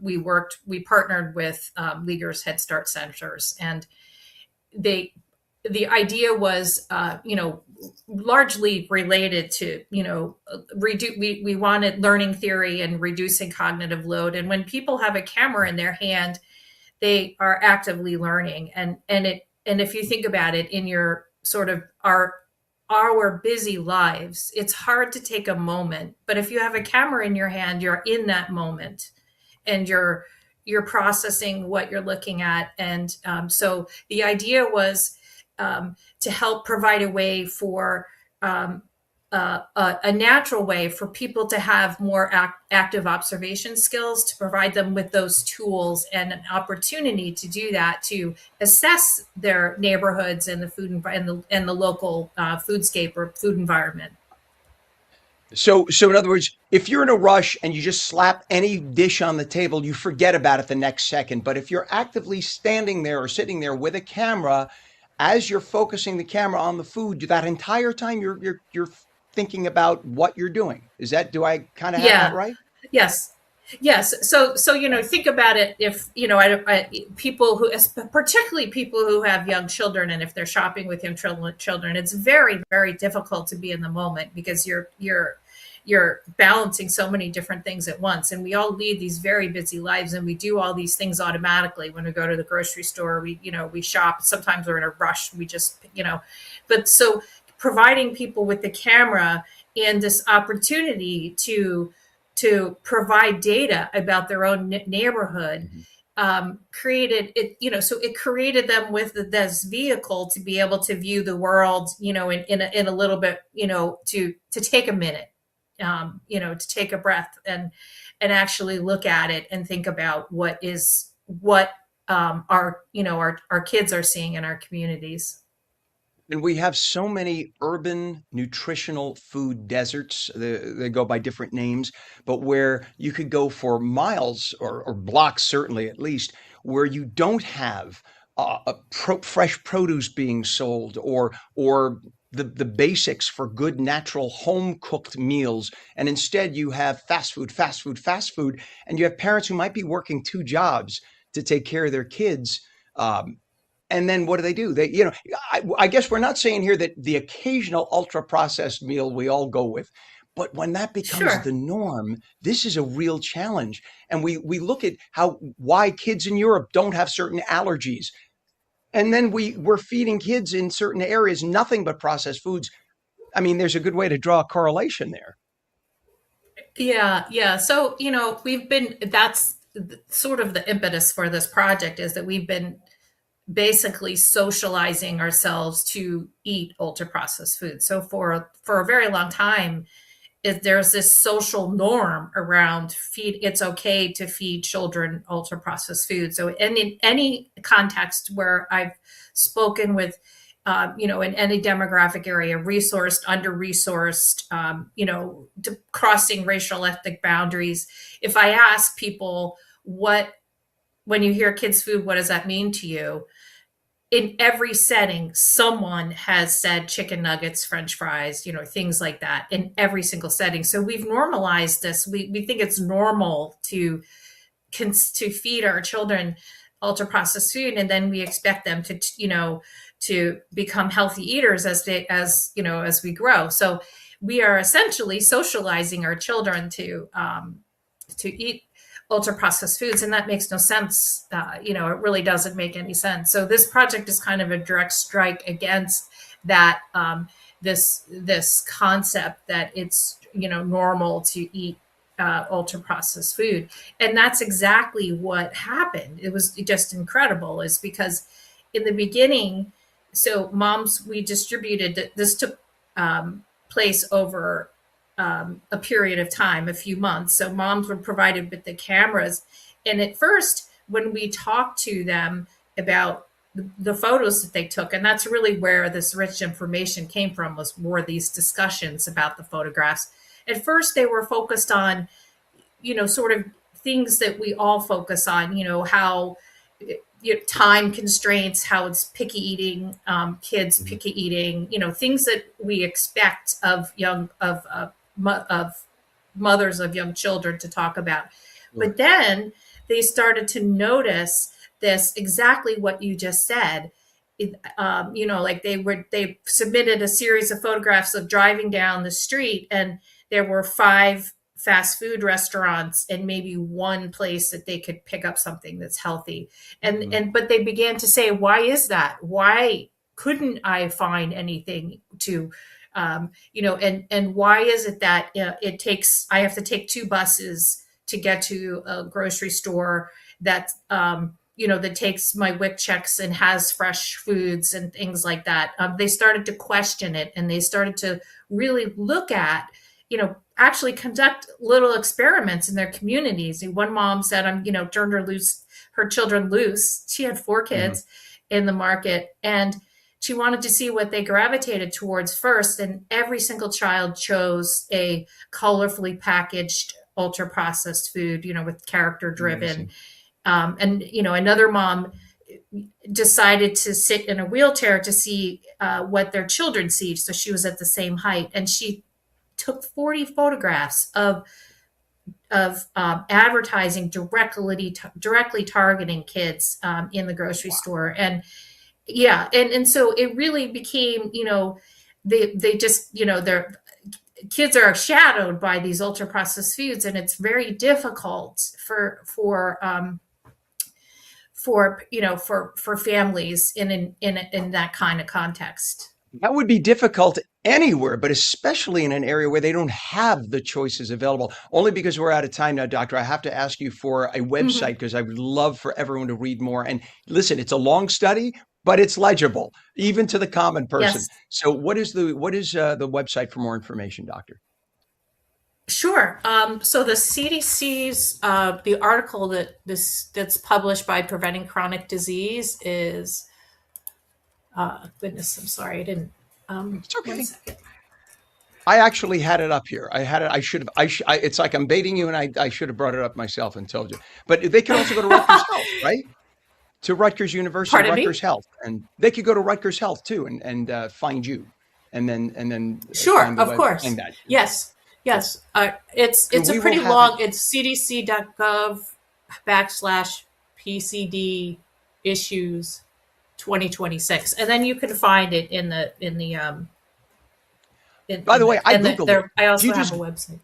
we partnered with Leaguer's Head Start centers, and the idea was, largely related to, we wanted learning theory and reducing cognitive load. And when people have a camera in their hand, they are actively learning. And if you think about it, in your sort of our busy lives, it's hard to take a moment. But if you have a camera in your hand, you're in that moment, and you're processing what you're looking at. And so the idea was to help provide a way for a natural way for people to have more active observation skills, to provide them with those tools and an opportunity to do that, to assess their neighborhoods and the food and the local foodscape or food environment. So in other words, if you're in a rush and you just slap any dish on the table, you forget about it the next second. But if you're actively standing there or sitting there with a camera, as you're focusing the camera on the food, that entire time you're thinking about what you're doing. Do I kind of have that right? Yes. So think about it. If people particularly people who have young children, and if they're shopping with young children, it's very, very difficult to be in the moment because you're balancing so many different things at once. And we all lead these very busy lives, and we do all these things automatically. When we go to the grocery store, we shop. Sometimes we're in a rush. We just but so providing people with the camera and this opportunity to provide data about their own neighborhood, created it. So it created them with this vehicle to be able to view the world, in a little bit, to take a minute to take a breath and actually look at it and think about what our kids are seeing in our communities. And we have so many urban nutritional food deserts. They go by different names, but where you could go for miles or blocks, certainly at least, where you don't have fresh produce being sold or the basics for good natural home cooked meals. And instead you have fast food, fast food, fast food. And you have parents who might be working two jobs to take care of their kids. And then what do? I guess we're not saying here that the occasional ultra processed meal we all go with, but when that becomes Sure. the norm, this is a real challenge. And we look at why kids in Europe don't have certain allergies. And then we're feeding kids in certain areas nothing but processed foods. I mean, there's a good way to draw a correlation there. Yeah, yeah. So, that's sort of the impetus for this project, is that we've been basically socializing ourselves to eat ultra processed food. So for a very long time, there's this social norm around it's okay to feed children ultra processed food. So in any context where I've spoken with in any demographic area, resourced, under resourced, crossing racial ethnic boundaries, if I ask people when you hear kids food, what does that mean to you? In every setting, someone has said chicken nuggets, French fries, things like that, in every single setting. So we've normalized this. We think it's normal to feed our children ultra processed food, and then we expect them to become healthy eaters as we grow. So we are essentially socializing our children to eat ultra processed foods, and that makes no sense. It really doesn't make any sense. So this project is kind of a direct strike against that, this concept that it's normal to eat ultra processed food. And that's exactly what happened. It was just incredible, is because in the beginning, so we distributed, this took place over a period of time, a few months. So moms were provided with the cameras. And at first, when we talked to them about the photos that they took, and that's really where this rich information came from, were these discussions about the photographs. At first, they were focused on, sort of things that we all focus on, how time constraints, how it's picky eating, kids picky eating, things that we expect of mothers of young children to talk about. But then they started to notice this, exactly what you just said. Like they submitted a series of photographs of driving down the street, and there were 5 fast food restaurants and maybe one place that they could pick up something that's healthy. But they began to say, why is that? Why couldn't I find anything to and why is it that I have to take 2 buses to get to a grocery store that that takes my WIC checks and has fresh foods and things like that. They started to question it, and they started to really look at, actually conduct little experiments in their communities. And one mom said, turned her children loose. She had 4 kids in the market, and she wanted to see what they gravitated towards first. And every single child chose a colorfully packaged, ultra processed food, with character driven. Another mom decided to sit in a wheelchair to see what their children see. So she was at the same height, and she took 40 photographs of advertising directly targeting kids in the grocery store. And so it really became, they just, their kids are shadowed by these ultra processed foods, and it's very difficult for families in that kind of context. That would be difficult anywhere, but especially in an area where they don't have the choices available. Only because we're out of time now, Doctor, I have to ask you for a website, because I would love for everyone to read more. And listen, it's a long study, but it's legible, even to the common person. Yes. So what is the website for more information, Doctor? Sure. So the CDC's the article that's published by Preventing Chronic Disease is goodness. I'm sorry, I didn't. It's One okay. second. I actually had it up here. I had it. I should have. It's like I'm baiting you, and I should have brought it up myself and told you. But they could also go to Rutgers Health, right? To Rutgers University, Pardon Rutgers me. Health, and they could go to Rutgers Health too, and find you, and then Sure, find the of web, find course. that. Yes, yes. So It's a we will pretty have it. long. It's cdc.gov/PCD issues 2026, and then you can find it By the in way, the I and the, googled it. there. I If you also have just a website.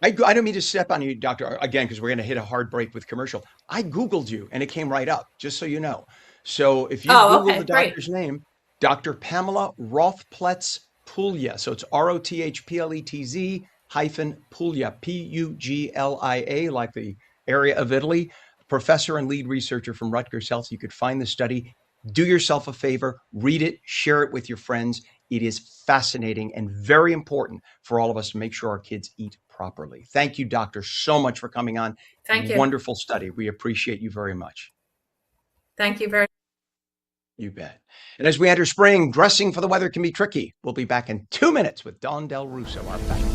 I don't mean to step on you, doctor, again, because we're going to hit a hard break with commercial. I Googled you and it came right up, just so you know. So if you Oh, Google the okay, great. doctor's name, Dr. Pamela Rothpletz Puglia. So it's Rothpletz hyphen Puglia, Puglia, like the area of Italy, professor and lead researcher from Rutgers Health. You could find the study. Do yourself a favor, read it, share it with your friends. It is fascinating and very important for all of us to make sure our kids eat properly. Thank you, doctor, so much for coming on. Thank you. Wonderful study. We appreciate you very much. Thank you very. You bet. And as we enter spring, dressing for the weather can be tricky. We'll be back in 2 minutes with Dawn Del Russo, our fashion.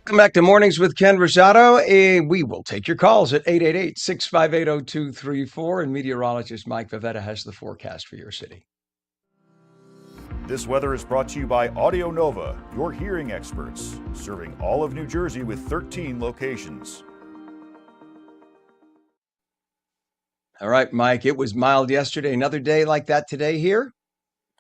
Welcome back to Mornings with Ken Rosato. We will take your calls at 888-658-0234. And meteorologist Mike Favetta has the forecast for your city. This weather is brought to you by Audio Nova, your hearing experts, serving all of New Jersey with 13 locations. All right, Mike, it was mild yesterday. Another day like that today here?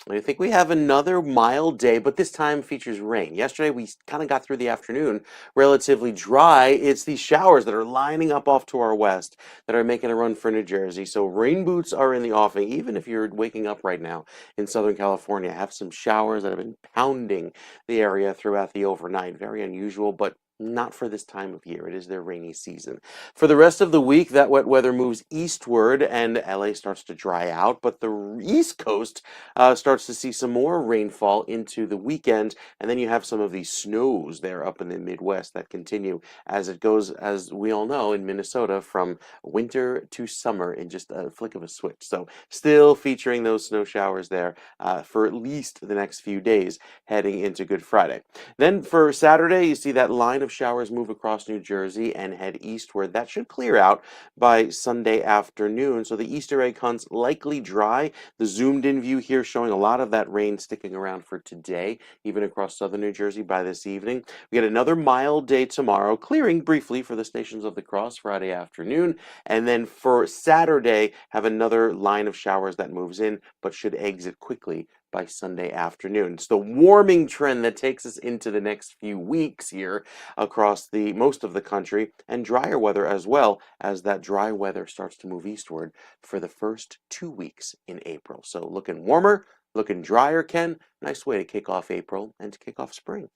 I think we have another mild day, but this time features rain. Yesterday, we kind of got through the afternoon relatively dry. It's these showers that are lining up off to our west that are making a run for New Jersey. So rain boots are in the offing, even if you're waking up right now in Southern California. Have some showers that have been pounding the area throughout the overnight. Very unusual, but Not for this time of year. It is their rainy season. For the rest of the week, that wet weather moves eastward and LA starts to dry out, but the East Coast starts to see some more rainfall into the weekend. And then you have some of these snows there up in the Midwest that continue as it goes, as we all know, in Minnesota from winter to summer in just a flick of a switch. So still featuring those snow showers there for at least the next few days heading into Good Friday. Then for Saturday, you see that line of showers move across New Jersey and head eastward. That should clear out by Sunday afternoon. So the Easter egg hunts likely dry. The zoomed in view here showing a lot of that rain sticking around for today, even across southern New Jersey by this evening. We get another mild day tomorrow, clearing briefly for the Stations of the Cross Friday afternoon. And then for Saturday, have another line of showers that moves in, but should exit quickly by Sunday afternoon. It's the warming trend that takes us into the next few weeks here across the most of the country, and drier weather as well, as that dry weather starts to move eastward for the first 2 weeks in April. So looking warmer, looking drier, Ken. Nice way to kick off April and to kick off spring.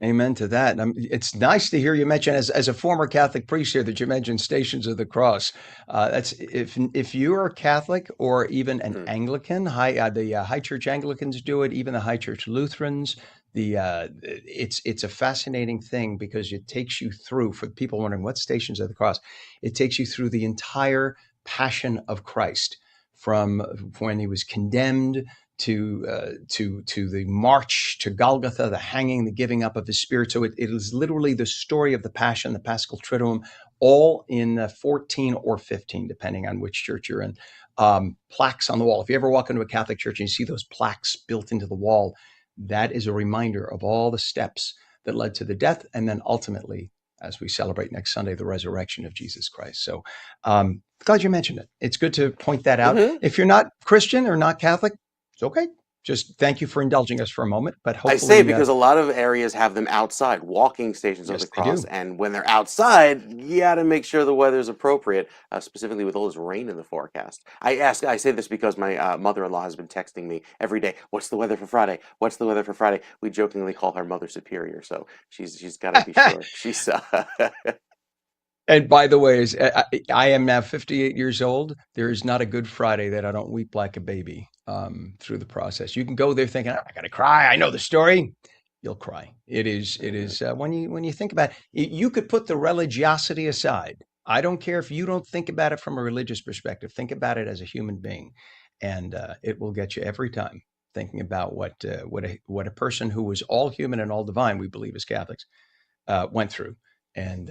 Amen to that. It's nice to hear you mention, as a former Catholic priest here, that you mentioned Stations of the Cross. That's if you are Catholic or even an Anglican, the High Church Anglicans do it, even the High Church Lutherans. It's a fascinating thing because it takes you through, for people wondering what Stations of the Cross, it takes you through the entire Passion of Christ, from when he was condemned to the march to Golgotha, the hanging, the giving up of his spirit. So it is literally the story of the Passion, the Paschal Triduum, all in 14 or 15, depending on which church you're in. Plaques on the wall. If you ever walk into a Catholic church and you see those plaques built into the wall, that is a reminder of all the steps that led to the death and then ultimately, as we celebrate next Sunday, the resurrection of Jesus Christ. So glad you mentioned it. It's good to point that out. If you're not Christian or not Catholic, it's okay. Just thank you for indulging us for a moment. But hopefully, I say because a lot of areas have them outside, walking Stations of Yes, the they Cross, do. and when they're outside, you got to make sure the weather's appropriate, specifically with all this rain in the forecast. I say this because my mother-in-law has been texting me every day. What's the weather for Friday? What's the weather for Friday? We jokingly call her Mother Superior, so she's got to be sure. She's And by the way, I am now 58 years old. There is not a Good Friday that I don't weep like a baby through the process. You can go there thinking, I'm not going to cry. I know the story. You'll cry. It is when you think about it, you could put the religiosity aside. I don't care if you don't think about it from a religious perspective. Think about it as a human being, and it will get you every time. Thinking about what a person who was all human and all divine, we believe as Catholics, went through. And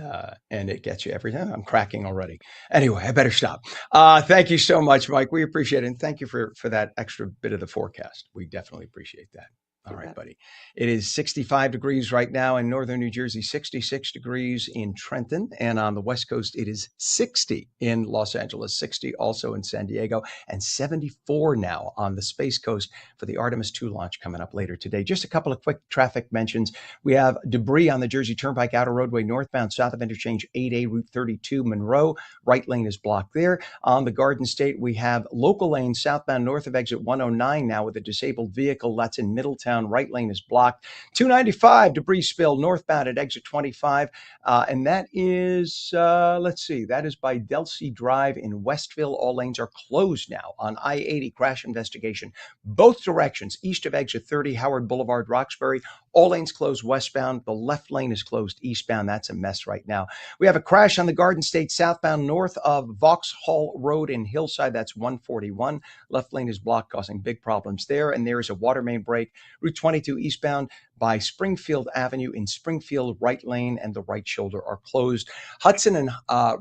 it gets you every time. I'm cracking already. Anyway, I better stop. Thank you so much, Mike. We appreciate it. And thank you for that extra bit of the forecast. We definitely appreciate that. All right, buddy. It is 65 degrees right now in northern New Jersey, 66 degrees in Trenton, and on the West Coast, it is 60 in Los Angeles, 60 also in San Diego, and 74 now on the Space Coast for the Artemis 2 launch coming up later today. Just a couple of quick traffic mentions. We have debris on the Jersey Turnpike Outer Roadway northbound south of interchange 8A Route 32 Monroe. Right lane is blocked there. On the Garden State, we have local lane southbound north of exit 109 now with a disabled vehicle. That's in Middletown. Right lane is blocked. 295 debris spill northbound at exit 25. And that is, that is by Delsey Drive in Westville. All lanes are closed now on I-80 crash investigation. Both directions, east of exit 30, Howard Boulevard, Roxbury. All lanes closed westbound. The left lane is closed eastbound. That's a mess right now. We have a crash on the Garden State southbound north of Vauxhall Road in Hillside. That's 141. Left lane is blocked, causing big problems there. And there is a water main break. Route 22 eastbound by Springfield Avenue in Springfield, right lane and the right shoulder are closed. Hudson and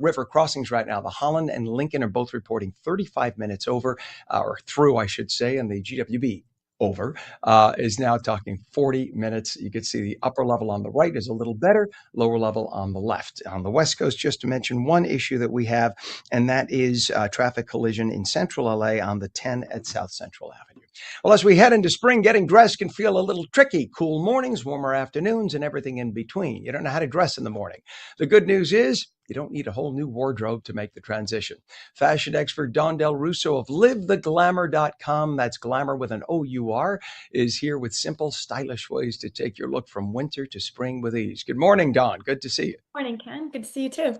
River crossings right now. The Holland and Lincoln are both reporting 35 minutes over, or through, I should say, and the GWB over is now talking 40 minutes. You can see the upper level on the right is a little better, lower level on the left. On the West Coast, just to mention one issue that we have, and that is traffic collision in central LA on the 10 at South Central Avenue. Well, as we head into spring, getting dressed can feel a little tricky. Cool mornings, warmer afternoons, and everything in between. You don't know how to dress in the morning. The good news is you don't need a whole new wardrobe to make the transition. Fashion expert Don Del Russo of livetheglamour.com, that's glamour with an O-U-R, is here with simple, stylish ways to take your look from winter to spring with ease. Good morning, Don. Good to see you. Morning, Ken. Good to see you too.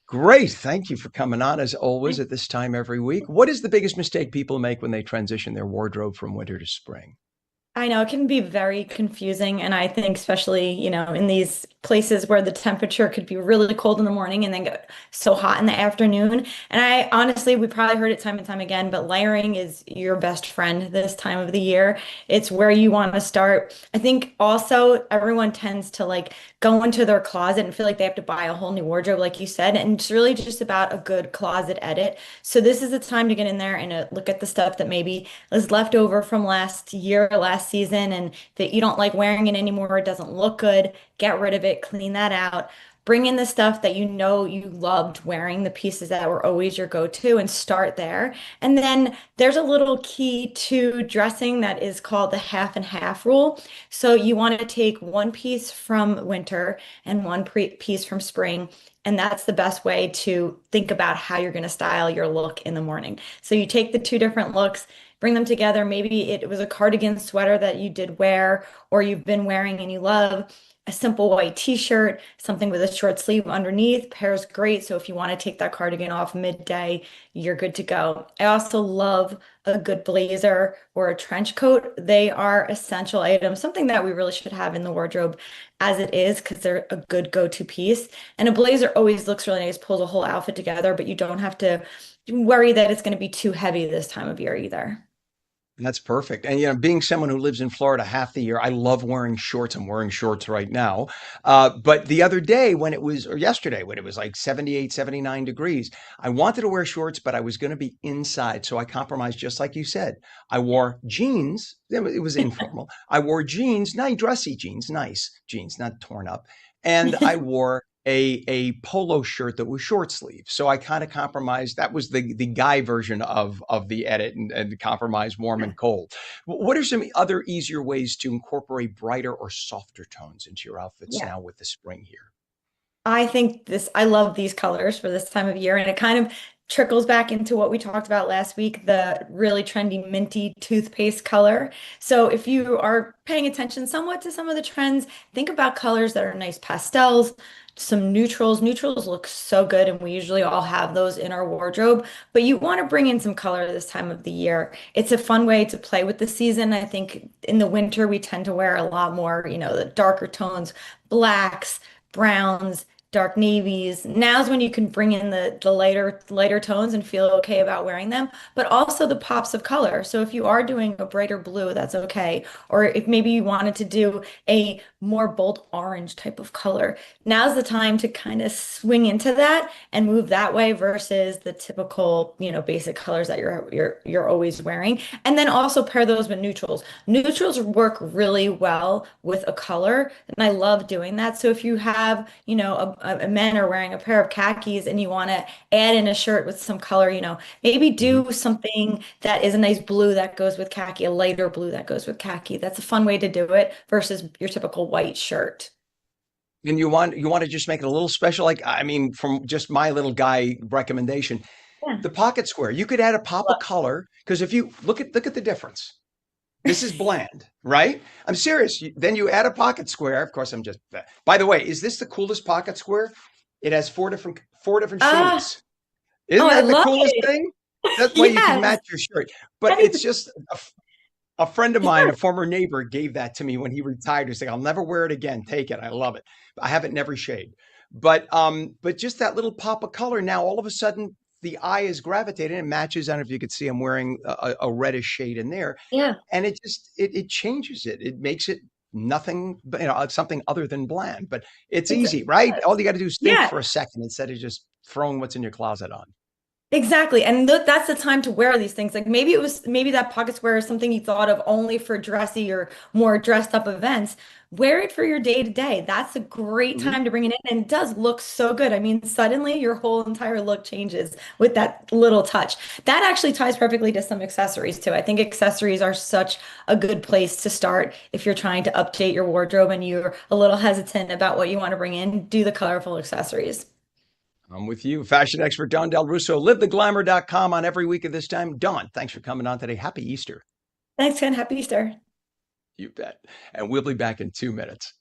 Great. Thank you for coming on as always at this time every week. What is the biggest mistake people make when they transition their wardrobe from winter to spring? I know it can be very confusing, and I think especially, in these places where the temperature could be really cold in the morning and then get so hot in the afternoon. And I honestly, we probably heard it time and time again, but layering is your best friend this time of the year. It's where you want to start. I think also everyone tends to like go into their closet and feel like they have to buy a whole new wardrobe, like you said, and it's really just about a good closet edit. So this is the time to get in there and look at the stuff that maybe is left over from last year, last season, and that you don't like wearing it anymore, it doesn't look good, get rid of it, clean that out. Bring in the stuff that you know you loved wearing, the pieces that were always your go-to, and start there. And then there's a little key to dressing that is called the half and half rule. So you want to take one piece from winter and one piece from spring. And that's the best way to think about how you're going to style your look in the morning. So you take the two different looks, bring them together. Maybe it was a cardigan sweater that you did wear or you've been wearing and you love. A simple white t-shirt, something with a short sleeve underneath pairs great. So if you want to take that cardigan off midday, you're good to go. I also love a good blazer or a trench coat. They are essential items, something that we really should have in the wardrobe as it is, because they're a good go-to piece. And a blazer always looks really nice, pulls a whole outfit together, but you don't have to worry that it's going to be too heavy this time of year either. That's perfect. And, being someone who lives in Florida half the year, I love wearing shorts. I'm wearing shorts right now. But the other day or yesterday, when it was like 78, 79 degrees, I wanted to wear shorts, but I was going to be inside. So I compromised, just like you said. I wore jeans. It was informal. I wore jeans, nice dressy jeans, nice jeans, not torn up. And I wore a polo shirt that was short sleeve. So I kind of compromised. That was the guy version of the edit and compromise warm and cold. What are some other easier ways to incorporate brighter or softer tones into your outfits now with the spring here? I love these colors for this time of year, and it kind of trickles back into what we talked about last week, the really trendy minty toothpaste color. So if you are paying attention somewhat to some of the trends, think about colors that are nice pastels, some neutrals. Neutrals look so good, and we usually all have those in our wardrobe, but you want to bring in some color this time of the year. It's a fun way to play with the season. I think in the winter, we tend to wear a lot more, the darker tones, blacks, browns, dark navies. Now's when you can bring in the lighter tones and feel okay about wearing them, but also the pops of color. So if you are doing a brighter blue, that's okay. Or if maybe you wanted to do a more bold orange type of color, now's the time to kind of swing into that and move that way versus the typical, basic colors that you're always wearing. And then also pair those with neutrals. Neutrals work really well with a color, and I love doing that. So if you have, a men are wearing a pair of khakis and you want to add in a shirt with some color, maybe do something that is a nice blue that goes with khaki, a lighter blue that goes with khaki. That's a fun way to do it versus your typical white shirt. And you want to just make it a little special, from just my little guy recommendation, Yeah. the pocket square. You could add a pop of color, because if you look at the difference. This is bland, right? I'm serious. Then you add a pocket square. Of course, by the way, is this the coolest pocket square? It has four different shades. Isn't I that the love coolest it. thing? That way you can Yes. match your shirt. But it's just a friend of mine, a former neighbor, gave that to me when he retired. He's like, I'll never wear it again. Take it. I love it. I have it in every shade. But just that little pop of color, now all of a sudden the eye is gravitating and matches. I don't know if you could see I'm wearing a reddish shade in there. Yeah. And it changes it. It makes it nothing, but something other than bland. But it's easy, right? All you got to do is think Yeah. for a second instead of just throwing what's in your closet on. Exactly. And that's the time to wear these things. Like maybe that pocket square is something you thought of only for dressy or more dressed up events. Wear it for your day to day. That's a great Mhm. time to bring it in, and it does look so good. I mean, suddenly your whole entire look changes with that little touch. That actually ties perfectly to some accessories too. I think accessories are such a good place to start if you're trying to update your wardrobe and you're a little hesitant about what you want to bring in. Do the colorful accessories. I'm with you. Fashion expert Dawn Del Russo, livetheglamour.com on every week at this time. Dawn, thanks for coming on today. Happy Easter. Thanks, Ken. Happy Easter. You bet. And we'll be back in 2 minutes.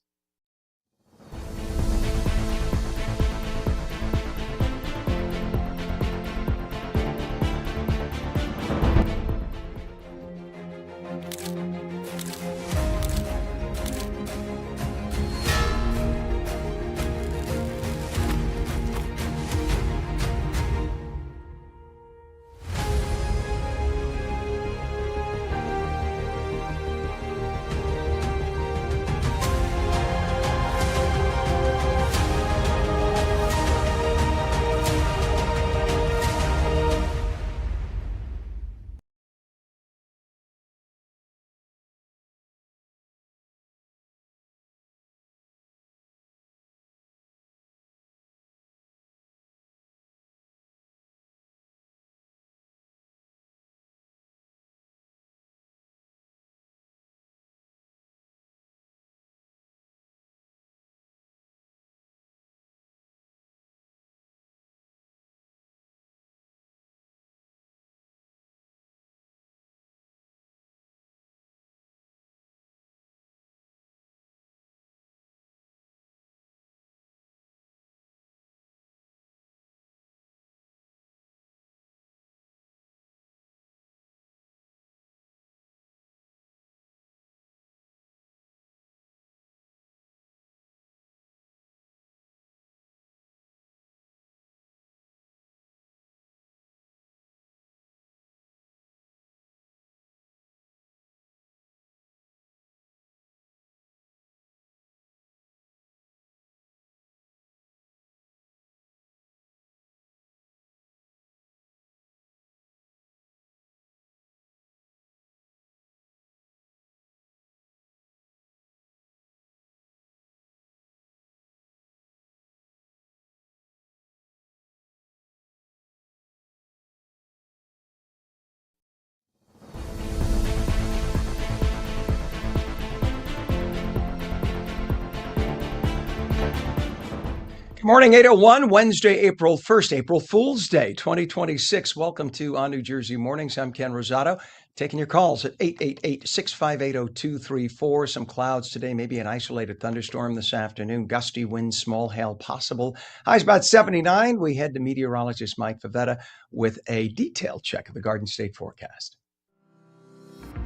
Good morning, 801, Wednesday, April 1st, April Fool's Day, 2026. Welcome to On New Jersey Mornings. I'm Ken Rosato, taking your calls at 888-658-0234. Some clouds today, maybe an isolated thunderstorm this afternoon. Gusty winds, small hail possible. High's about 79. We head to meteorologist Mike Favetta with a detailed check of the Garden State forecast.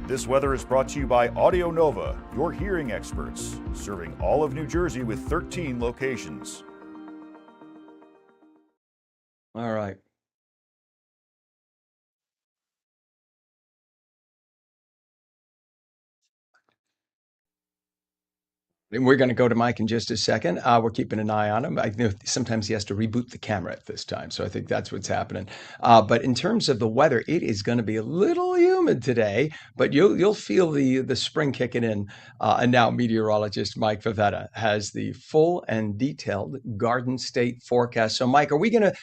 This weather is brought to you by Audio Nova, your hearing experts, serving all of New Jersey with 13 locations. All right. And we're going to go to Mike in just a second. We're keeping an eye on him. I know sometimes he has to reboot the camera at this time, so I think that's what's happening. But in terms of the weather, it is going to be a little humid today, but you'll feel the spring kicking in. And now meteorologist Mike Favetta has the full and detailed Garden State forecast. So, Mike, are we gonna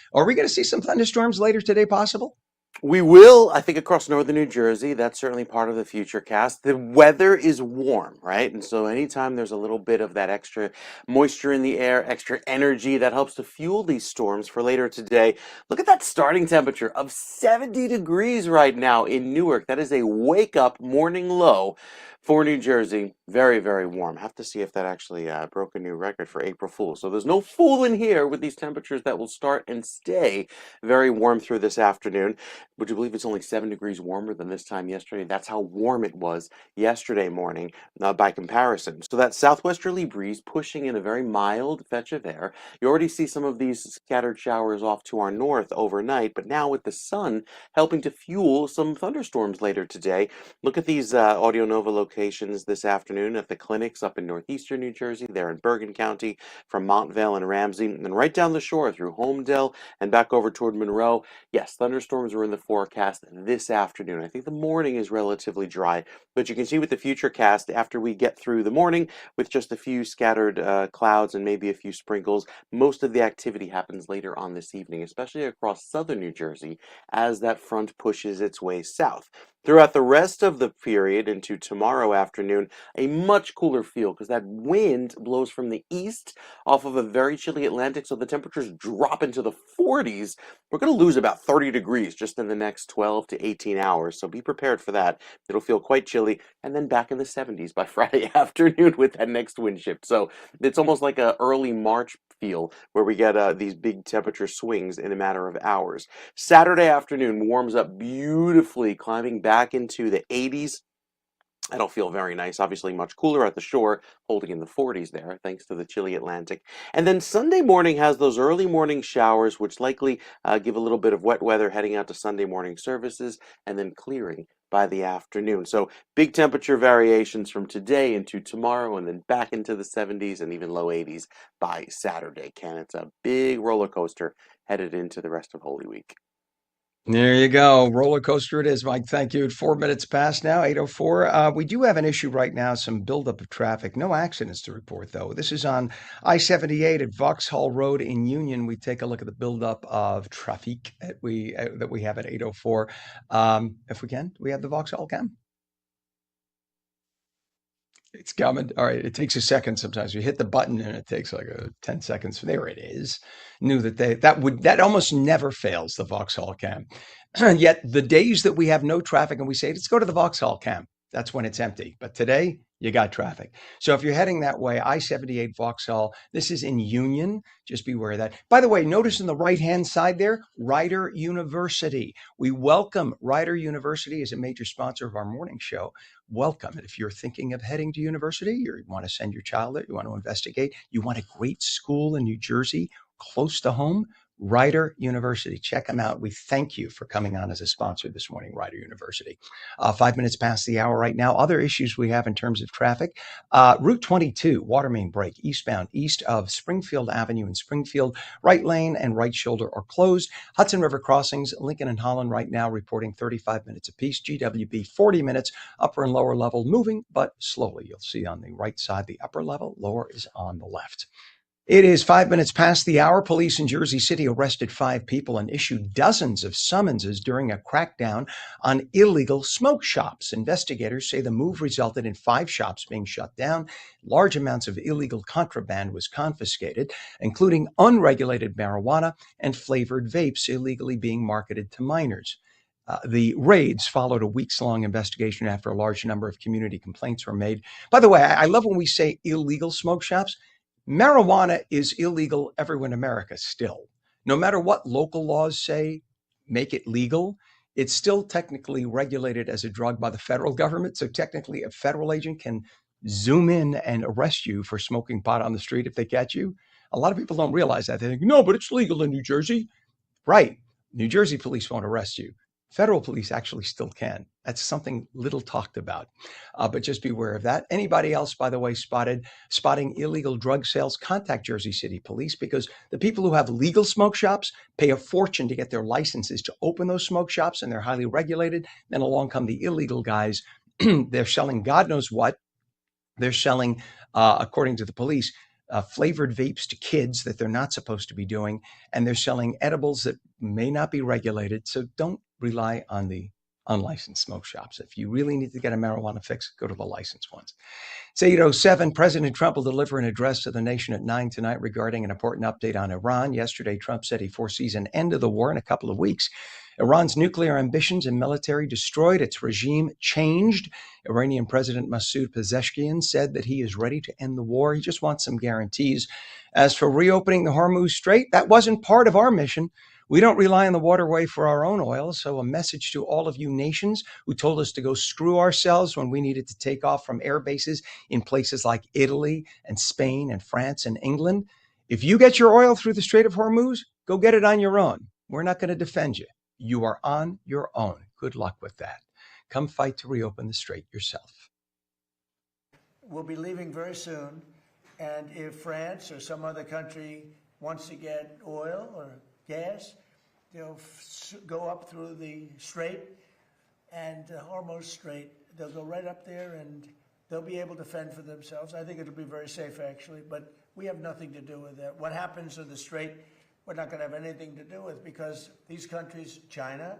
see some thunderstorms later today? Possible? We will, I think, across northern New Jersey. That's certainly part of the future cast. The weather is warm, right? And so anytime there's a little bit of that extra moisture in the air, extra energy, that helps to fuel these storms for later today. Look at that starting temperature of 70 degrees right now in Newark. That is a wake-up morning low for New Jersey. Very, very warm. Have to see if that actually broke a new record for April Fool's. So there's no fooling here with these temperatures that will start and stay very warm through this afternoon. Would you believe it's only 7 degrees warmer than this time yesterday? That's how warm it was yesterday morning by comparison. So that southwesterly breeze pushing in a very mild fetch of air. You already see some of these scattered showers off to our north overnight, but now with the sun helping to fuel some thunderstorms later today. Look at these Audio Nova locations this afternoon at the clinics up in northeastern New Jersey, there in Bergen County, from Montvale and Ramsey, and right down the shore through Homedale and back over toward Monroe. Yes, thunderstorms are in the forecast this afternoon. I think the morning is relatively dry, but you can see with the future cast, after we get through the morning with just a few scattered clouds and maybe a few sprinkles, most of the activity happens later on this evening, especially across southern New Jersey as that front pushes its way south. Throughout the rest of the period into tomorrow afternoon, a much cooler feel because that wind blows from the east off of a very chilly Atlantic, so the temperatures drop into the 40s. We're going to lose about 30 degrees just in the next 12 to 18 hours, so be prepared for that. It'll feel quite chilly, and then back in the 70s by Friday afternoon with that next wind shift. So it's almost like an early March feel where we get these big temperature swings in a matter of hours. Saturday afternoon warms up beautifully, climbing back into the 80s. That'll feel very nice. Obviously much cooler at the shore, holding in the 40s there, thanks to the chilly Atlantic. And then Sunday morning has those early morning showers, which likely give a little bit of wet weather heading out to Sunday morning services, and then clearing by the afternoon. So big temperature variations from today into tomorrow, and then back into the 70s and even low 80s by Saturday, Ken. It's a big roller coaster headed into the rest of Holy Week. There you go. Roller coaster it is, Mike. Thank you. 4 minutes past now, 8:04. We do have an issue right now, some buildup of traffic. No accidents to report, though. This is on I-78 at Vauxhall Road in Union. We take a look at the buildup of traffic that we have at 8:04. If we can, we have the Vauxhall cam. It's coming. All right. It takes a second sometimes. You hit the button and it takes like 10 seconds. There it is. Knew that almost never fails, the Vauxhall cam. Yet the days that we have no traffic and we say, let's go to the Vauxhall cam, that's when it's empty. But today you got traffic. So if you're heading that way, I-78 Vauxhall, this is in Union. Just be aware of that. By the way, notice on the right-hand side there, Rider University. We welcome Rider University as a major sponsor of our morning show. Welcome. And if you're thinking of heading to university, you want to send your child there, you want to investigate, you want a great school in New Jersey, close to home, Rider University. Check them out. We thank you for coming on as a sponsor this morning, Rider University. 5 minutes past the hour right now. Other issues we have in terms of traffic. Route 22, water main break, eastbound, east of Springfield Avenue in Springfield. Right lane and right shoulder are closed. Hudson River crossings, Lincoln and Holland right now reporting 35 minutes apiece. GWB 40 minutes, upper and lower level moving, but slowly. You'll see on the right side, the upper level, lower is on the left. It is 5 minutes past the hour. Police in Jersey City arrested 5 people and issued dozens of summonses during a crackdown on illegal smoke shops. Investigators say the move resulted in 5 shops being shut down. Large amounts of illegal contraband was confiscated, including unregulated marijuana and flavored vapes illegally being marketed to minors. The raids followed a weeks-long investigation after a large number of community complaints were made. By the way, I love when we say illegal smoke shops. Marijuana is illegal everywhere in America still. No matter what local laws say, make it legal, it's still technically regulated as a drug by the federal government. So technically a federal agent can zoom in and arrest you for smoking pot on the street if they catch you. A lot of people don't realize that. They think, no, but it's legal in New Jersey. Right. New Jersey police won't arrest you. Federal police actually still can. That's something little talked about, but just be aware of that. Anybody else, by the way, spotting illegal drug sales, contact Jersey City Police, because the people who have legal smoke shops pay a fortune to get their licenses to open those smoke shops, and they're highly regulated. Then along come the illegal guys. They're selling God knows what. They're selling, according to the police, flavored vapes to kids that they're not supposed to be doing, and they're selling edibles that may not be regulated. So don't rely on the unlicensed smoke shops. If you really need to get a marijuana fix, go to the licensed ones. It's 8:07. President Trump will deliver an address to the nation at 9 tonight regarding an important update on Iran. Yesterday, Trump said he foresees an end of the war in a couple of weeks. Iran's nuclear ambitions and military destroyed, its regime changed. Iranian President Masoud Pezeshkian said that he is ready to end the war. He just wants some guarantees. As for reopening the Hormuz Strait, that wasn't part of our mission. We don't rely on the waterway for our own oil, so a message to all of you nations who told us to go screw ourselves when we needed to take off from air bases in places like Italy and Spain and France and England. If you get your oil through the Strait of Hormuz, go get it on your own. We're not going to defend you. You are on your own. Good luck with that. Come fight to reopen the strait yourself. We'll be leaving very soon, and if France or some other country wants to get oil or gas, they'll go up through the strait and Hormuz Strait. They'll go right up there and they'll be able to fend for themselves. I think it'll be very safe, actually, but we have nothing to do with that. What happens in the strait, we're not going to have anything to do with, because these countries, China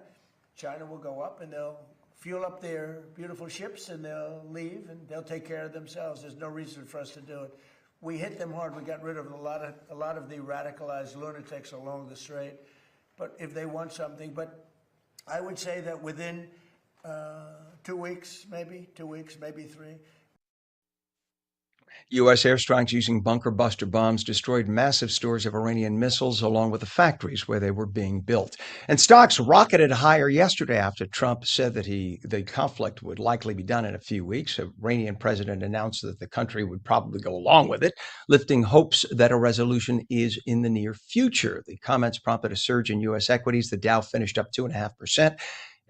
will go up and they'll fuel up their beautiful ships and they'll leave and they'll take care of themselves. There's no reason for us to do it. We hit them hard. We got rid of a lot of the radicalized lunatics along the strait. But if they want something, but I would say that within 2 weeks, maybe 3. U.S. airstrikes using bunker buster bombs destroyed massive stores of Iranian missiles along with the factories where they were being built. And stocks rocketed higher yesterday after Trump said that the conflict would likely be done in a few weeks. The Iranian president announced that the country would probably go along with it, lifting hopes that a resolution is in the near future. The comments prompted a surge in U.S. equities. The Dow finished up 2.5%.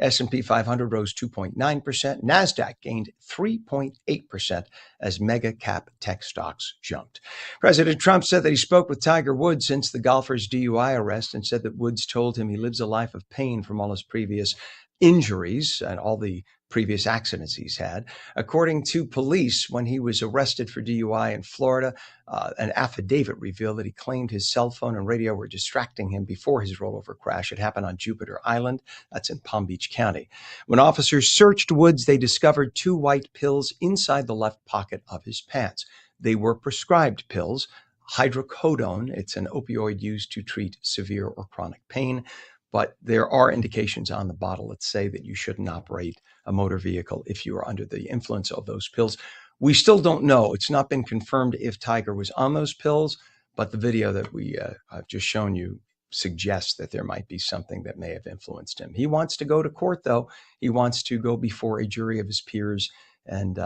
S&P 500 rose 2.9%. NASDAQ gained 3.8% as mega cap tech stocks jumped. President Trump said that he spoke with Tiger Woods since the golfer's DUI arrest and said that Woods told him he lives a life of pain from all his previous injuries and all the previous accidents he's had. According to police, when he was arrested for DUI in Florida, an affidavit revealed that he claimed his cell phone and radio were distracting him before his rollover crash. It happened on Jupiter Island. That's in Palm Beach County. When officers searched Woods, they discovered 2 white pills inside the left pocket of his pants. They were prescribed pills. Hydrocodone, it's an opioid used to treat severe or chronic pain. But there are indications on the bottle that say that you shouldn't operate a motor vehicle if you are under the influence of those pills. We still don't know. It's not been confirmed if Tiger was on those pills, but the video that I've just shown you suggests that there might be something that may have influenced him. He wants to go to court, though. He wants to go before a jury of his peers, and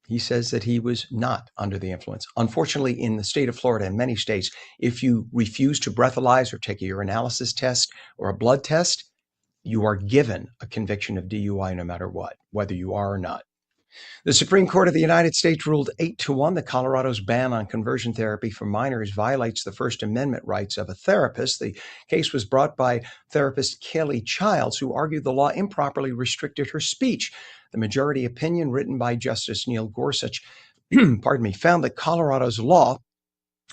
he says that he was not under the influence. Unfortunately, in the state of Florida and many states, if you refuse to breathalyze or take a urinalysis test or a blood test, you are given a conviction of DUI no matter what, whether you are or not. The Supreme Court of the United States ruled 8-1 that Colorado's ban on conversion therapy for minors violates the First Amendment rights of a therapist. The case was brought by therapist Kaylee Childs, who argued the law improperly restricted her speech. The majority opinion, written by Justice Neil Gorsuch, found that Colorado's law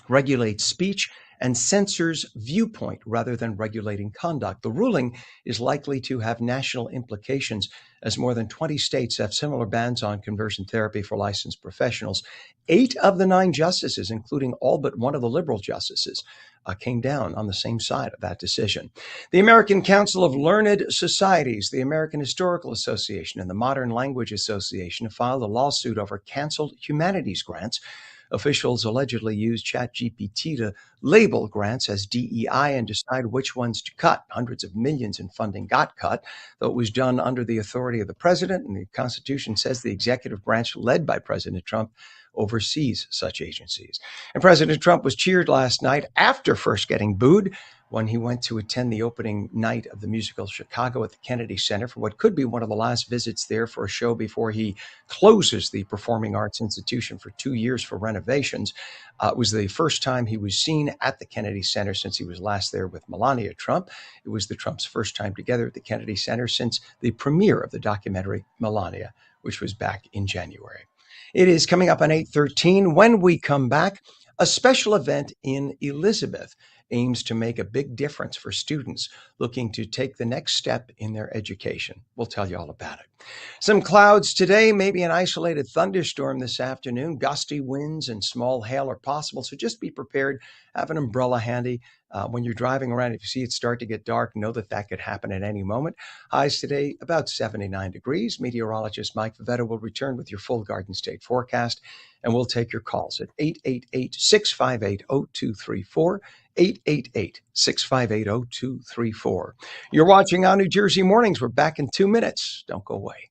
regulates speech and censors viewpoint rather than regulating conduct. The ruling is likely to have national implications, as more than 20 states have similar bans on conversion therapy for licensed professionals. 8 of the 9 justices, including all but one of the liberal justices, came down on the same side of that decision. The American Council of Learned Societies, the American Historical Association, and the Modern Language Association have filed a lawsuit over canceled humanities grants. Officials allegedly used ChatGPT to label grants as DEI and decide which ones to cut. Hundreds of millions in funding got cut, though it was done under the authority of the president, and the Constitution says the executive branch led by President Trump oversees such agencies. And President Trump was cheered last night after first getting booed when he went to attend the opening night of the musical Chicago at the Kennedy Center for what could be one of the last visits there for a show before he closes the Performing Arts Institution for 2 years for renovations. It was the first time he was seen at the Kennedy Center since he was last there with Melania Trump. It was the Trumps' first time together at the Kennedy Center since the premiere of the documentary Melania, which was back in January. It is coming up on 8:13. When we come back, a special event in Elizabeth aims to make a big difference for students looking to take the next step in their education. We'll tell you all about it. Some clouds today, maybe an isolated thunderstorm this afternoon. Gusty winds and small hail are possible, so just be prepared. Have an umbrella handy. When you're driving around, if you see it start to get dark, know that that could happen at any moment. Highs today, about 79 degrees. Meteorologist Mike Favetta will return with your full Garden State forecast, and we'll take your calls at 888-658-0234, 888-658-0234. You're watching On New Jersey Mornings. We're back in 2 minutes. Don't go away.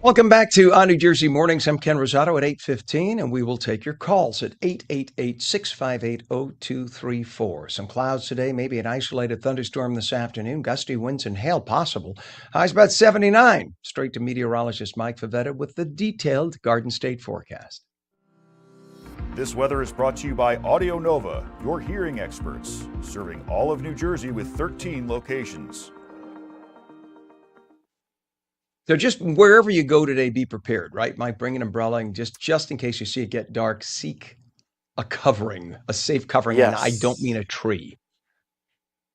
Welcome back to On New Jersey Mornings. I'm Ken Rosato at 8:15, and we will take your calls at 888-658-0234. Some clouds today, maybe an isolated thunderstorm this afternoon, gusty winds and hail possible. Highs about 79. Straight to meteorologist Mike Favetta with the detailed Garden State forecast. This weather is brought to you by Audio Nova, your hearing experts, serving all of New Jersey with 13 locations. So just wherever you go today, be prepared, right? Mike, bring an umbrella, and just in case you see it get dark, seek a covering, a safe covering. And I don't mean a tree.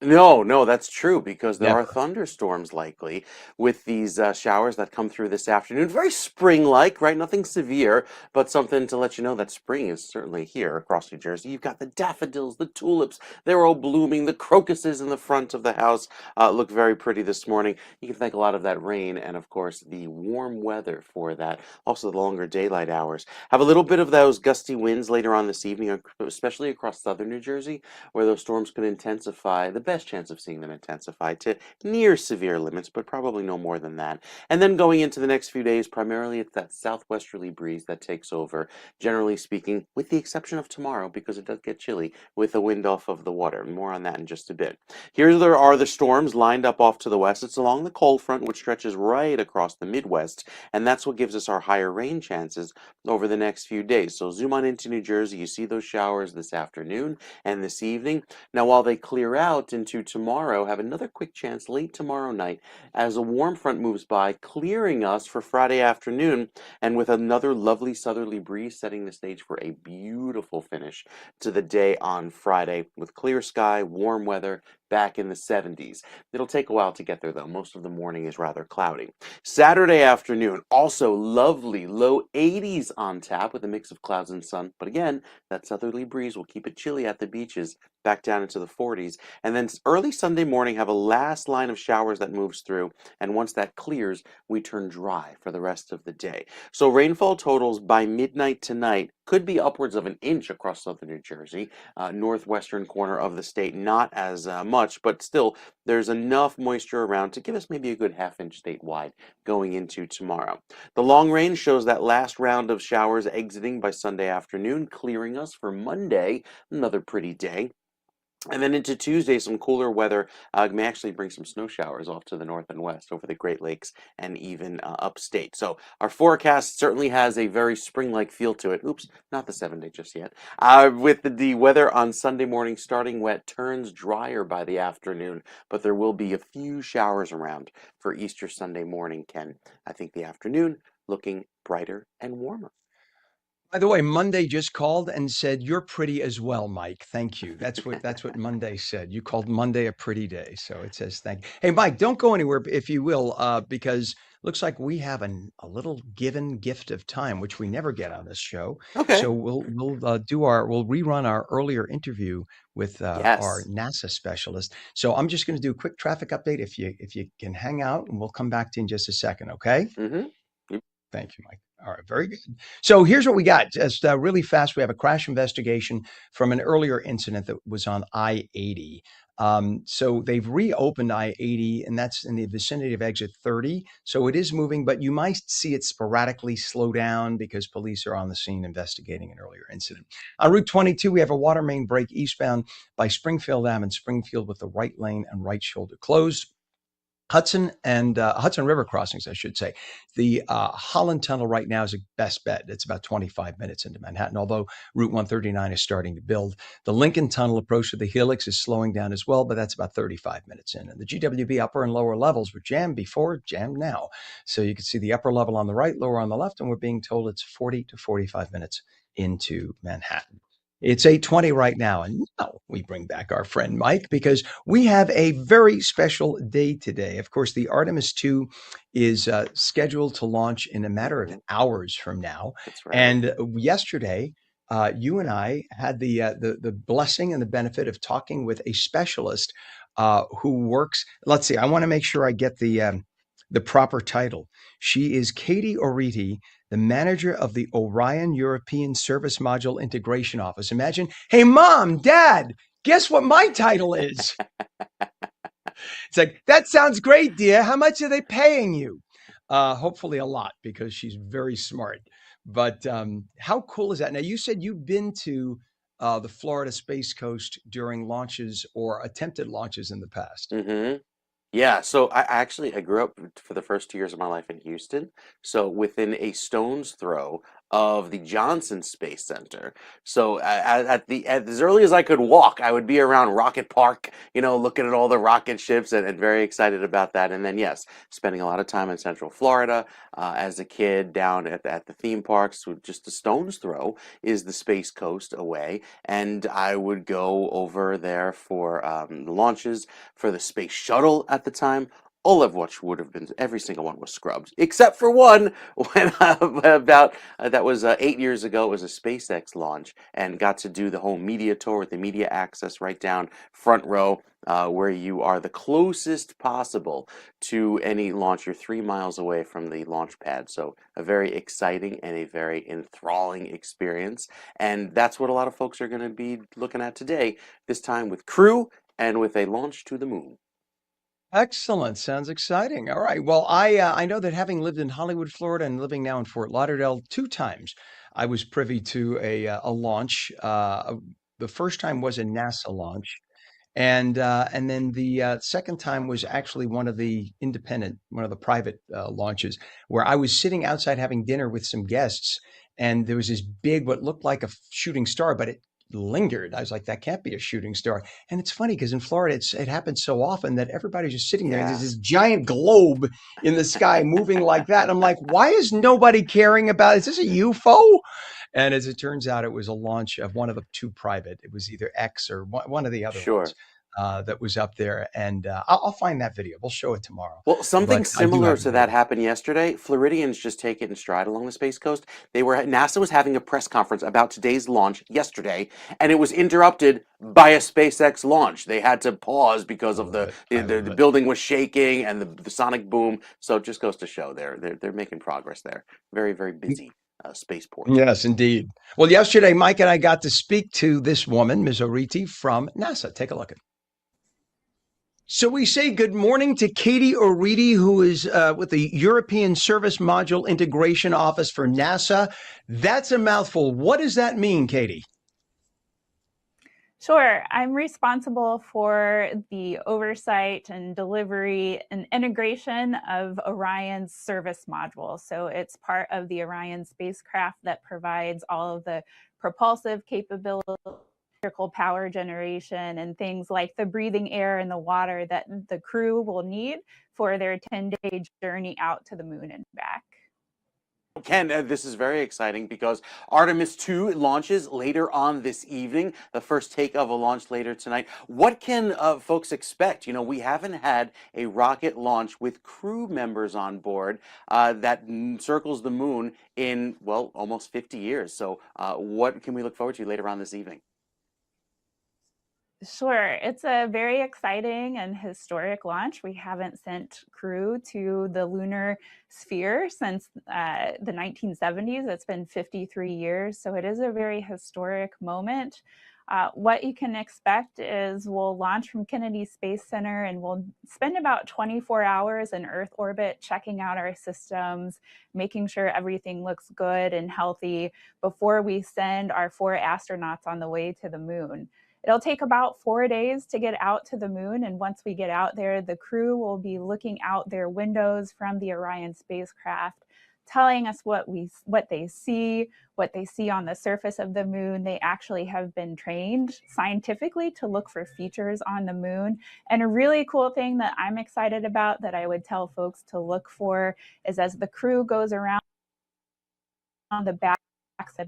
No, that's true because there are Never. thunderstorms likely with these showers that come through this afternoon. Very spring-like, right? Nothing severe, but something to let you know that spring is certainly here across New Jersey. You've got the daffodils, the tulips, they're all blooming. The crocuses in the front of the house look very pretty this morning. You can thank a lot of that rain and, of course, the warm weather for that. Also, the longer daylight hours. Have a little bit of those gusty winds later on this evening, especially across southern New Jersey, where those storms could intensify. The best chance of seeing them intensify to near severe limits, but probably no more than that. And then going into the next few days, primarily it's that southwesterly breeze that takes over, generally speaking, with the exception of tomorrow, because it does get chilly with the wind off of the water. More on that in just a bit. Here there are the storms lined up off to the west. It's along the cold front, which stretches right across the Midwest, and that's what gives us our higher rain chances over the next few days. So zoom on into New Jersey. You see those showers this afternoon and this evening. Now, while they clear out into tomorrow, have another quick chance late tomorrow night as a warm front moves by, clearing us for Friday afternoon, and with another lovely southerly breeze setting the stage for a beautiful finish to the day on Friday with clear sky, warm weather, back in the 70s. It'll take a while to get there, though. Most of the morning is rather cloudy. Saturday afternoon, also lovely, low 80s on tap with a mix of clouds and sun. But again, that southerly breeze will keep it chilly at the beaches back down into the 40s. And then early Sunday morning, have a last line of showers that moves through. And once that clears, we turn dry for the rest of the day. So rainfall totals by midnight tonight could be upwards of an inch across southern New Jersey, northwestern corner of the state, not as much, but still there's enough moisture around to give us maybe a good half-inch statewide going into tomorrow. The long range shows that last round of showers exiting by Sunday afternoon, clearing us for Monday, another pretty day. And then into Tuesday, some cooler weather may actually bring some snow showers off to the north and west over the Great Lakes and even upstate. So our forecast certainly has a very spring-like feel to it. Oops, not the 7-day just yet. With the weather on Sunday morning starting wet, turns drier by the afternoon, but there will be a few showers around for Easter Sunday morning, Ken. I think the afternoon looking brighter and warmer. By the way, Monday just called and said, "You're pretty as well, Mike. Thank you." That's what Monday said. You called Monday a pretty day. So it says thank you. Hey, Mike, don't go anywhere if you will, because looks like we have a little given gift of time, which we never get on this show. Okay. So we'll rerun our earlier interview with our Yes. NASA specialist. So I'm just going to do a quick traffic update if you can hang out, and we'll come back to you in just a second. Okay. Mm-hmm. Thank you, Mike. All right, very good. So here's what we got. Just really fast, we have a crash investigation from an earlier incident that was on I-80. So they've reopened I-80, and that's in the vicinity of exit 30. So it is moving, but you might see it sporadically slow down because police are on the scene investigating an earlier incident. On Route 22, we have a water main break eastbound by Springfield Ave in Springfield with the right lane and right shoulder closed. Hudson River crossings, I should say. The Holland Tunnel right now is a best bet. It's about 25 minutes into Manhattan, although Route 139 is starting to build. The Lincoln Tunnel approach to the Helix is slowing down as well, but that's about 35 minutes in. And the GWB upper and lower levels were jammed before, jammed now. So you can see the upper level on the right, lower on the left, and we're being told it's 40 to 45 minutes into Manhattan. It's 8:20 right now, and now we bring back our friend Mike because we have a very special day today. Of course, the Artemis 2 is scheduled to launch in a matter of hours from now. That's right. And yesterday, you and I had the blessing and the benefit of talking with a specialist who works. Let's see, I want to make sure I get the proper title. She is Katie Oriti, the manager of the Orion European Service Module Integration Office. Imagine, hey, Mom, Dad, guess what my title is? It's like, that sounds great, dear. How much are they paying you? Hopefully a lot, because she's very smart. But how cool is that? Now, you said you've been to the Florida Space Coast during launches or attempted launches in the past. Mm-hmm. Yeah, so I grew up for the first 2 years of my life in Houston, so within a stone's throw of the Johnson Space Center. So as early as I could walk, I would be around Rocket Park, looking at all the rocket ships and very excited about that. And then yes, spending a lot of time in Central Florida as a kid down at the theme parks. Just a stone's throw is the Space Coast away, and I would go over there for the launches for the space shuttle at the time, all of which would have been, every single one was scrubbed, except for one when that was 8 years ago. It was a SpaceX launch, and got to do the whole media tour with the media access right down front row, where you are the closest possible to any launch. You're 3 miles away from the launch pad. So a very exciting and a very enthralling experience. And that's what a lot of folks are going to be looking at today, this time with crew and with a launch to the moon. Excellent. Sounds exciting. All right. Well, I know that having lived in Hollywood, Florida, and living now in Fort Lauderdale 2 times, I was privy to a launch. The first time was a NASA launch, and then the second time was actually one of the private launches, where I was sitting outside having dinner with some guests, and there was this big, what looked like a shooting star, but it lingered. I was like, that can't be a shooting star. And it's funny because in Florida, it happens so often that everybody's just sitting there. And there's this giant globe in the sky moving like that. And I'm like, why is nobody caring about it? Is this a UFO? And as it turns out, it was a launch of one of the 2 private. It was either X or one of the other Sure. ones. that was up there, and I'll find that video. We'll show it tomorrow. Well, something But I do similar have to the that video. happened yesterday. Floridians just take it in stride along the Space Coast. NASA was having a press conference about today's launch yesterday, and it was interrupted by a SpaceX launch. They had to pause because I of love the it. the, I the, love the it. building was shaking and the sonic boom. So it just goes to show they're making progress there. Very, very busy spaceport. Yes, indeed. Well, yesterday, Mike and I got to speak to this woman, Ms. Oriti from NASA. Take a look at it. So we say good morning to Katie Oriti, who is with the European Service Module Integration Office for NASA. That's a mouthful. What does that mean, Katie? Sure. I'm responsible for the oversight and delivery and integration of Orion's service module. So it's part of the Orion spacecraft that provides all of the propulsive capability, electrical power generation, and things like the breathing air and the water that the crew will need for their 10-day journey out to the moon and back. Ken, this is very exciting because Artemis 2 launches later on this evening. The first take of a launch later tonight. What can folks expect? You know, we haven't had a rocket launch with crew members on board that circles the moon in, well, almost 50 years. So what can we look forward to later on this evening? Sure. It's a very exciting and historic launch. We haven't sent crew to the lunar sphere since the 1970s. It's been 53 years. So it is a very historic moment. What you can expect is we'll launch from Kennedy Space Center and we'll spend about 24 hours in Earth orbit checking out our systems, making sure everything looks good and healthy before we send our 4 astronauts on the way to the moon. It'll take about 4 days to get out to the moon. And once we get out there, the crew will be looking out their windows from the Orion spacecraft, telling us what they see on the surface of the moon. They actually have been trained scientifically to look for features on the moon. And a really cool thing that I'm excited about that I would tell folks to look for is as the crew goes around the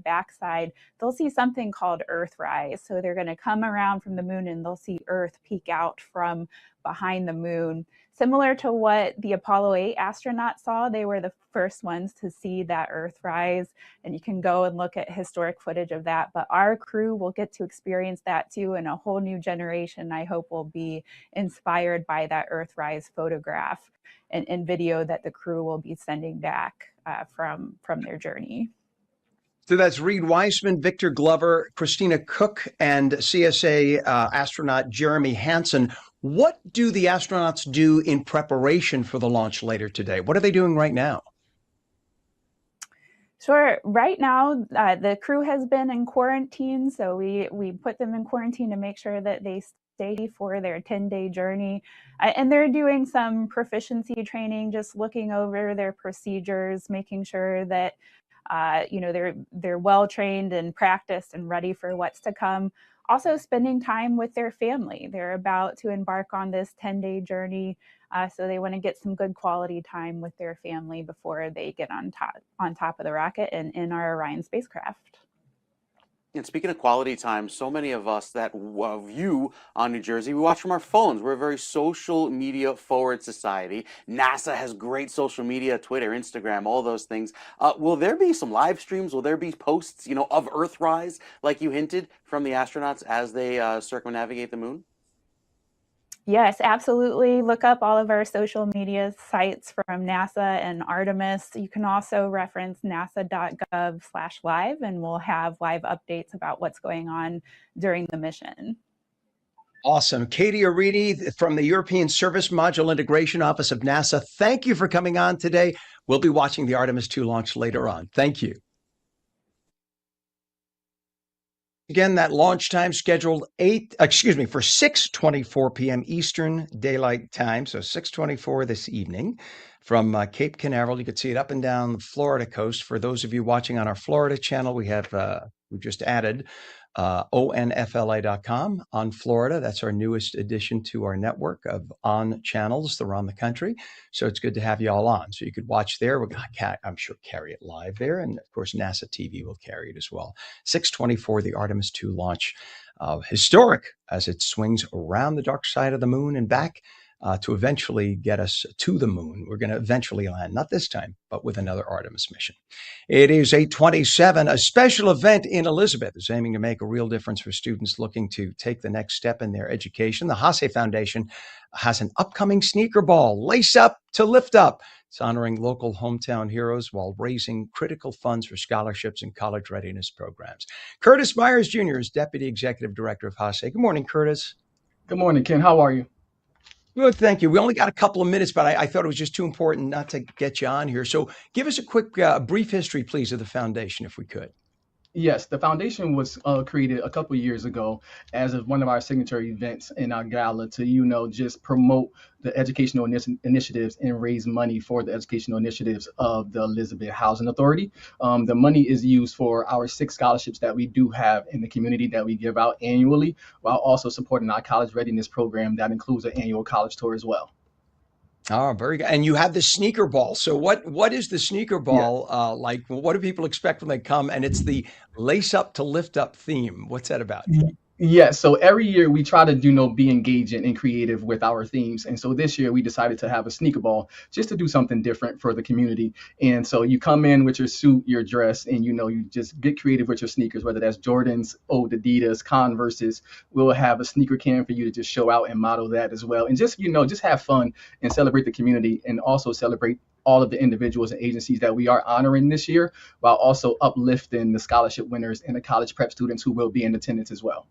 backside, they'll see something called Earthrise. So they're going to come around from the moon and they'll see Earth peek out from behind the moon. Similar to what the Apollo 8 astronauts saw, they were the first ones to see that Earthrise. And you can go and look at historic footage of that. But our crew will get to experience that too, and a whole new generation, I hope, will be inspired by that Earthrise photograph and video that the crew will be sending back from their journey. So that's Reed Weissman, Victor Glover, Christina Cook, and CSA astronaut Jeremy Hansen. What do the astronauts do in preparation for the launch later today? What are they doing right now? Sure. Right now, the crew has been in quarantine. So we put them in quarantine to make sure that they stay for their 10-day journey. And they're doing some proficiency training, just looking over their procedures, making sure that they're well trained and practiced and ready for what's to come. Also spending time with their family. They're about to embark on this 10-day journey. So they want to get some good quality time with their family before they get on top of the rocket and in our Orion spacecraft. And speaking of quality time, so many of us that view on New Jersey, we watch from our phones. We're a very social media forward society. NASA has great social media, Twitter, Instagram, all those things. Will there be some live streams? Will there be posts, of Earthrise, like you hinted, from the astronauts as they circumnavigate the moon? Yes, absolutely. Look up all of our social media sites from NASA and Artemis. You can also reference nasa.gov/live, and we'll have live updates about what's going on during the mission. Awesome. Katie Oriti from the European Service Module Integration Office of NASA. Thank you for coming on today. We'll be watching the Artemis 2 launch later on. Thank you. Again, that launch time scheduled for 6:24 p.m. Eastern Daylight Time, so 6:24 this evening from Cape Canaveral. You can see it up and down the Florida coast. For those of you watching on our Florida channel, we've just added onfla.com on Florida. That's our newest addition to our network of on channels around the country. So it's good to have you all on. So you could watch there. We're going to, I'm sure, carry it live there. And of course, NASA TV will carry it as well. 6:24, the Artemis 2 launch historic as it swings around the dark side of the moon and back to eventually get us to the moon. We're going to eventually land, not this time, but with another Artemis mission. It is 8:27. A special event in Elizabeth is aiming to make a real difference for students looking to take the next step in their education. The Hasse Foundation has an upcoming sneaker ball, Lace Up to Lift Up. It's honoring local hometown heroes while raising critical funds for scholarships and college readiness programs. Curtis Myers Jr. is Deputy Executive Director of Hasse. Good morning, Curtis. Good morning, Ken. How are you? Good, thank you. We only got a couple of minutes, but I thought it was just too important not to get you on here. So give us a quick, brief history, please, of the foundation, if we could. Yes, the foundation was created a couple of years ago as one of our signature events in our gala to, just promote the educational initiatives and raise money for the educational initiatives of the Elizabeth Housing Authority. The money is used for our 6 scholarships that we do have in the community that we give out annually, while also supporting our college readiness program that includes an annual college tour as well. Oh, very good. And you have the sneaker ball. So what is the sneaker ball like? What do people expect when they come? And it's the Lace Up to Lift Up theme. What's that about? Yeah, so every year we try to be engaging and creative with our themes. And so this year we decided to have a sneaker ball just to do something different for the community. And so you come in with your suit, your dress, and you just get creative with your sneakers, whether that's Jordans, Old Adidas, Converses. We'll have a sneaker can for you to just show out and model that as well. And just have fun and celebrate the community, and also celebrate all of the individuals and agencies that we are honoring this year, while also uplifting the scholarship winners and the college prep students who will be in attendance as well.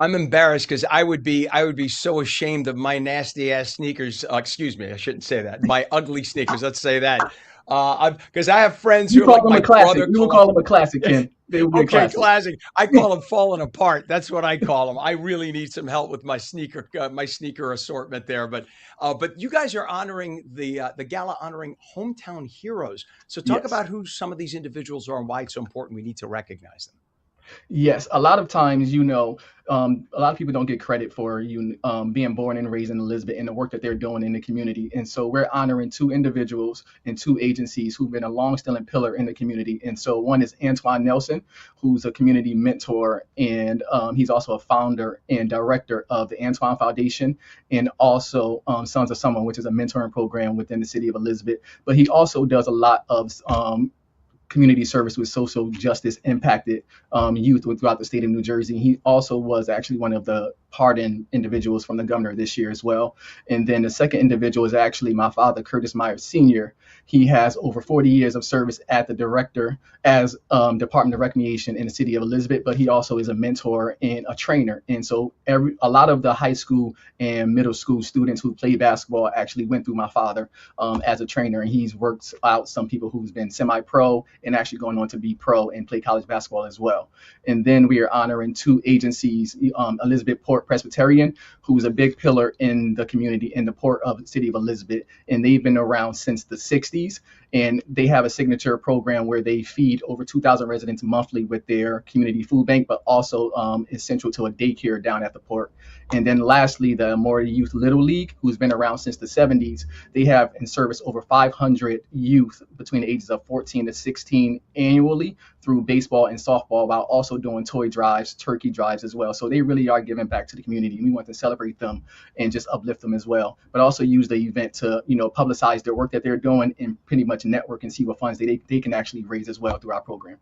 I'm embarrassed because I would be so ashamed of my nasty ass sneakers. Excuse me, I shouldn't say that. My ugly sneakers. Let's say that. Because I have friends who You are call like them my a classic. brother. We will call them a classic, Ken. They will be a Okay, classic. I call them falling apart. That's what I call them. I really need some help with my sneaker assortment there. But you guys are honoring the gala honoring hometown heroes. So talk Yes. about who some of these individuals are and why it's so important. We need to recognize them. Yes, a lot of times, a lot of people don't get credit for being born and raised in Elizabeth and the work that they're doing in the community. And so we're honoring 2 individuals and 2 agencies who've been a long-standing pillar in the community. And so one is Antoine Nelson, who's a community mentor, and he's also a founder and director of the Antoine Foundation, and also Sons of Someone, which is a mentoring program within the city of Elizabeth. But he also does a lot of community service with social justice impacted youth throughout the state of New Jersey. He also was actually one of the pardoned individuals from the governor this year as well. And then the second individual is actually my father, Curtis Myers Sr. He has over 40 years of service at the director as Department of Recreation in the city of Elizabeth, but he also is a mentor and a trainer. And so a lot of the high school and middle school students who play basketball actually went through my father as a trainer. And he's worked out some people who's been semi-pro and actually going on to be pro and play college basketball as well. And then we are honoring 2 agencies, Elizabeth Port Presbyterian, who's a big pillar in the community in the port of the city of Elizabeth. And they've been around since the 60s. And they have a signature program where they feed over 2,000 residents monthly with their community food bank, but also is central to a daycare down at the port. And then lastly, the Amore Youth Little League, who's been around since the 70s. They have in service over 500 youth between the ages of 14 to 16 annually through baseball and softball, while also doing toy drives, turkey drives as well. So they really are giving back to the community. And we want to celebrate them and just uplift them as well, but also use the event to, publicize their work that they're doing and pretty much network and see what funds they can actually raise as well through our program.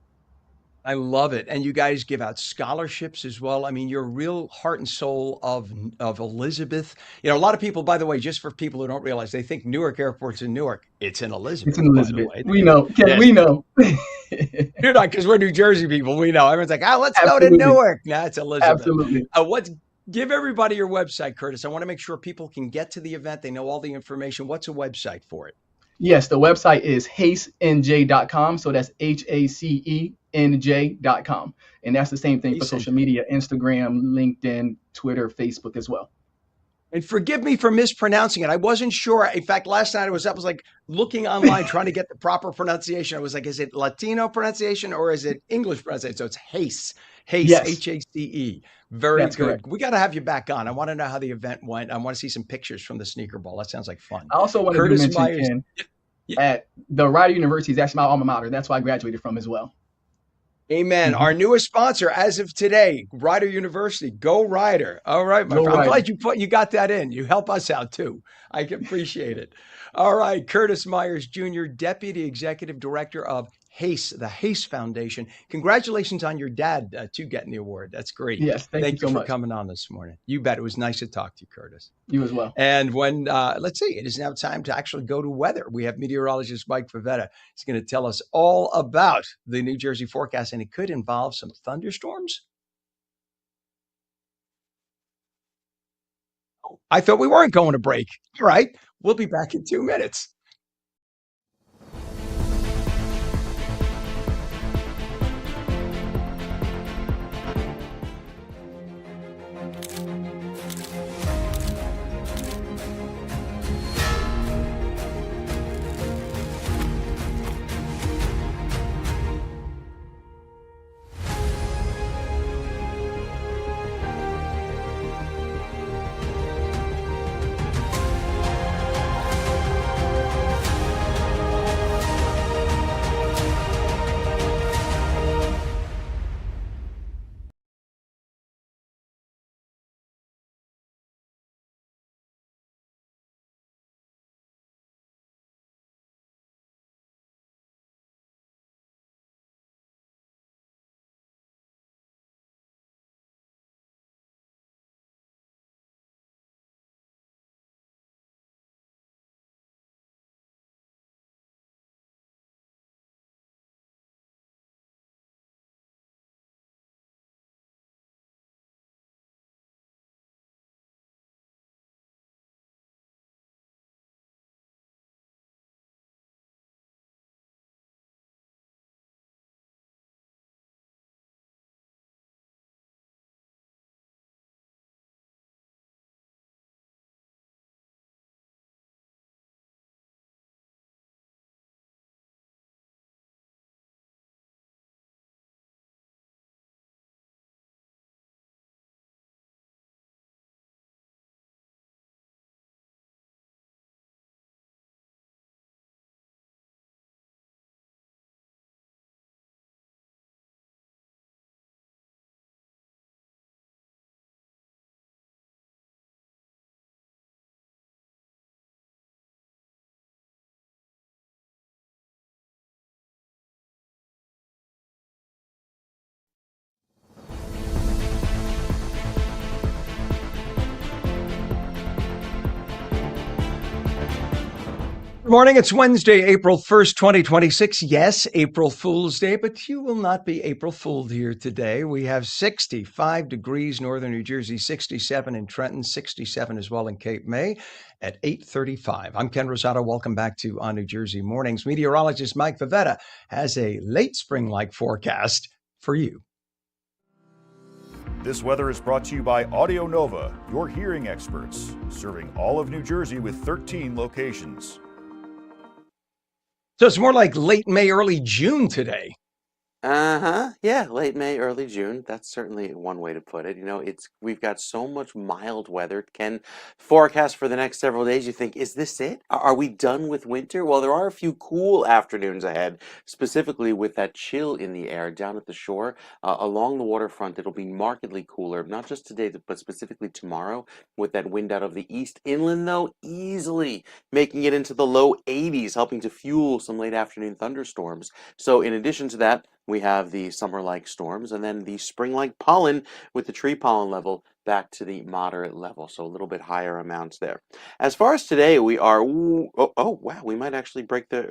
I love it. And you guys give out scholarships as well. I mean, you're a real heart and soul of Elizabeth. A lot of people, by the way, just for people who don't realize, they think Newark Airport's in Newark. It's in Elizabeth. It's in Elizabeth. By the way. We know. Ken, Yes. we know. You're not, because we're New Jersey people. We know. Everyone's like, let's Absolutely. go to Newark. No, it's Elizabeth. Absolutely. Give everybody your website, Curtis. I want to make sure people can get to the event. They know all the information. What's a website for it? Yes, the website is hacenj.com. So that's HACENJ.com. And that's the same thing for social media, Instagram, LinkedIn, Twitter, Facebook as well. And forgive me for mispronouncing it. I wasn't sure. In fact, last night I was like looking online, trying to get the proper pronunciation. I was like, is it Latino pronunciation or is it English pronunciation? So it's Hace, Yes. Hace. Very That's good. correct. We got to have you back on. I want to know how the event went. I want to see some pictures from the sneaker ball. That sounds like fun. I also wanted Curtis to mention, Myers. Ken, at the Rider University is actually my alma mater. That's why I graduated from as well. Amen. Mhm. Our newest sponsor as of today, Rider University. Go Rider. All right, my Go friend. I'm Rider. glad you got that in. You help us out too. I can appreciate it. All right, Curtis Myers Jr., Deputy Executive Director of HACE, the HACE Foundation. Congratulations on your dad too getting the award. That's great. Yes, thank you Thank you so for much. coming on this morning. You bet. It was nice to talk to you, Curtis. You as well. And when, let's see, it is now time to actually go to weather. We have meteorologist Mike Favetta. He's going to tell us all about the New Jersey forecast, and it could involve some thunderstorms. I thought we weren't going to break. All right, we'll be back in 2 minutes. Good morning. It's Wednesday, April 1st, 2026. Yes, April Fool's Day, but you will not be April Fooled here today. We have 65 degrees northern New Jersey, 67 in Trenton, 67 as well in Cape May at 8:35. I'm Ken Rosato. Welcome back to On New Jersey Mornings. Meteorologist Mike Favetta has a late spring-like forecast for you. This weather is brought to you by Audio Nova, your hearing experts, serving all of New Jersey with 13 locations. So it's more like late May, early June today. Yeah, late May, early June. That's certainly one way to put it. We've got so much mild weather. Can forecast for the next several days. You think, is this it? Are we done with winter? Well, there are a few cool afternoons ahead, specifically with that chill in the air down at the shore. Along the waterfront, it'll be markedly cooler, not just today, but specifically tomorrow, with that wind out of the east. Inland, though, easily making it into the low 80s, helping to fuel some late afternoon thunderstorms. So in addition to that, we have the summer-like storms and then the spring-like pollen with the tree pollen level back to the moderate level, so a little bit higher amounts there. As far as today, we are, wow, we might actually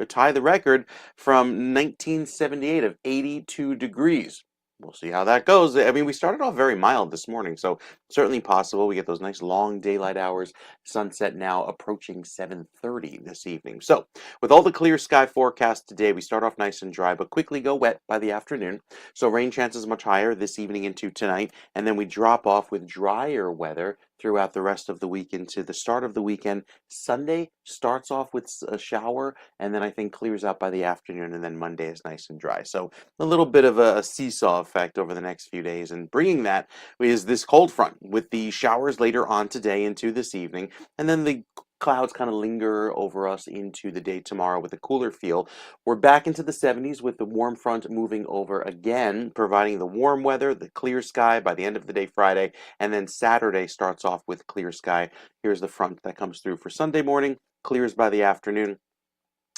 tie the record from 1978 of 82 degrees. We'll see how that goes. I mean, we started off very mild this morning, so certainly possible. We get those nice long daylight hours. Sunset now approaching 7:30 this evening. So with all the clear sky forecast today, we start off nice and dry, but quickly go wet by the afternoon. So rain chances much higher this evening into tonight, and then we drop off with drier weather throughout the rest of the week into the start of the weekend. Sunday starts off with a shower, and then I think clears out by the afternoon, and then Monday is nice and dry. So a little bit of a seesaw effect over the next few days, and bringing that is this cold front with the showers later on today into this evening, and then the clouds kind of linger over us into the day tomorrow with a cooler feel. We're back into the 70s with the warm front moving over again, providing the warm weather, the clear sky by the end of the day Friday, and then Saturday starts off with clear sky. Here's the front that comes through for Sunday morning, clears by the afternoon.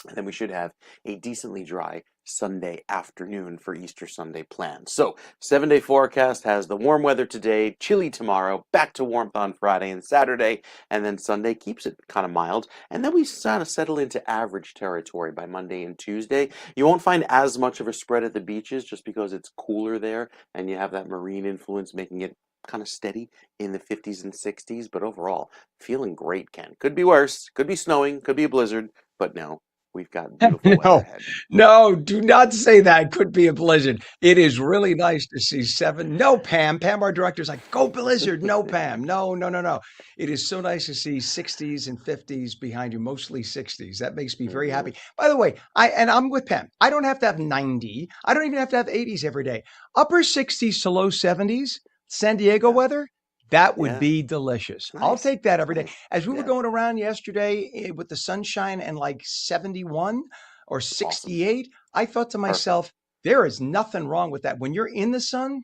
And then we should have a decently dry Sunday afternoon for Easter Sunday plans. So 7-day forecast has the warm weather today, chilly tomorrow, back to warmth on Friday and Saturday, and then Sunday keeps it kind of mild. And then we kind of settle into average territory by Monday and Tuesday. You won't find as much of a spread at the beaches just because it's cooler there and you have that marine influence making it kind of steady in the 50s and 60s. But overall, feeling great, Ken. Could be worse, could be snowing, could be a blizzard, but no. We've got beautiful weather No, ahead. no, do not say that. Could be a blizzard. It is really nice to see 7. No, Pam. Pam, our director's like, go blizzard. No, Pam. No, no, no, no. It is so nice to see 60s and 50s behind you, mostly 60s. That makes me very happy. By the way, I'm with Pam. I don't have to have 90. I don't even have to have 80s every day. Upper 60s to low 70s, San Diego weather. That would be delicious. I'll Nice. take that every day. Nice. As we were Yeah. going around yesterday with the sunshine and like 71 or It's awesome. 68, I thought to myself, there is nothing wrong with that. When you're in the sun,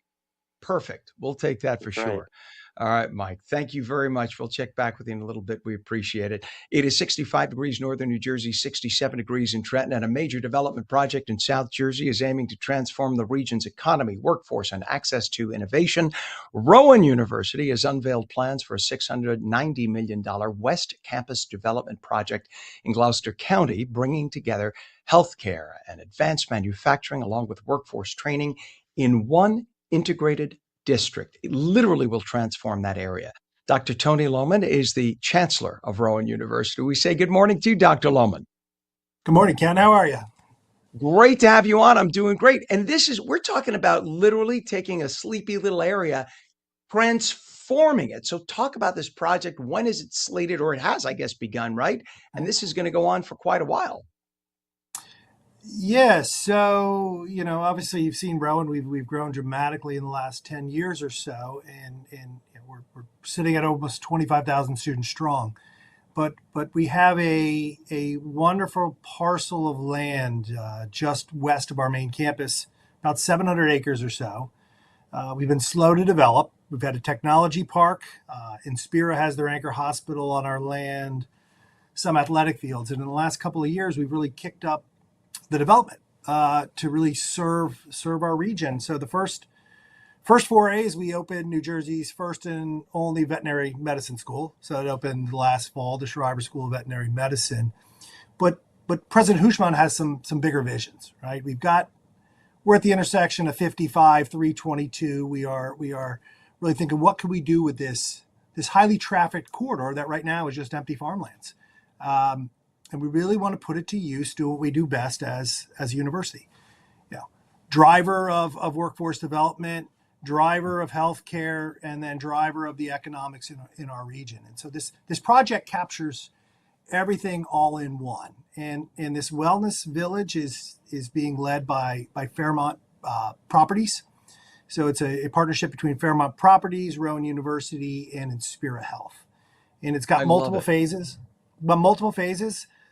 perfect. We'll take that for That's right. sure. All right, Mike. Thank you very much. We'll check back with you in a little bit. We appreciate it. It is 65 degrees northern New Jersey, 67 degrees in Trenton, and a major development project in South Jersey is aiming to transform the region's economy, workforce, and access to innovation. Rowan University has unveiled plans for a $690 million West Campus development project in Gloucester County, bringing together healthcare and advanced manufacturing along with workforce training in one integrated district. It literally will transform that area. Dr. Tony Lohman is the chancellor of Rowan University. We say good morning to you, Dr. Lohman. Good morning, Ken. How are you? Great to have you on. I'm doing great. And we're talking about literally taking a sleepy little area, transforming it. So talk about this project. When is it slated, or it has, I guess, begun, right? And this is going to go on for quite a while. Yes. So, obviously you've seen Rowan. We've grown dramatically in the last 10 years or so, and we're sitting at almost 25,000 students strong. But we have a wonderful parcel of land just west of our main campus, about 700 acres or so. We've been slow to develop. We've had a technology park. Inspira has their anchor hospital on our land, some athletic fields. And in the last couple of years, we've really kicked up the development to really serve our region. So the first forays, we opened New Jersey's first and only veterinary medicine school. So it opened last fall, the Shriver School of Veterinary Medicine. But President Hushman has some bigger visions, right? We're at the intersection of 55, 322. We are really thinking, what can we do with this highly trafficked corridor that right now is just empty farmlands? And we really want to put it to use, do what we do best as a university. Driver of workforce development, driver of healthcare, and then driver of the economics in our region. And so this project captures everything all in one. And this wellness village is being led by Fairmont Properties. So it's a partnership between Fairmont Properties, Rowan University, and Inspira Health. And it's got multiple phases.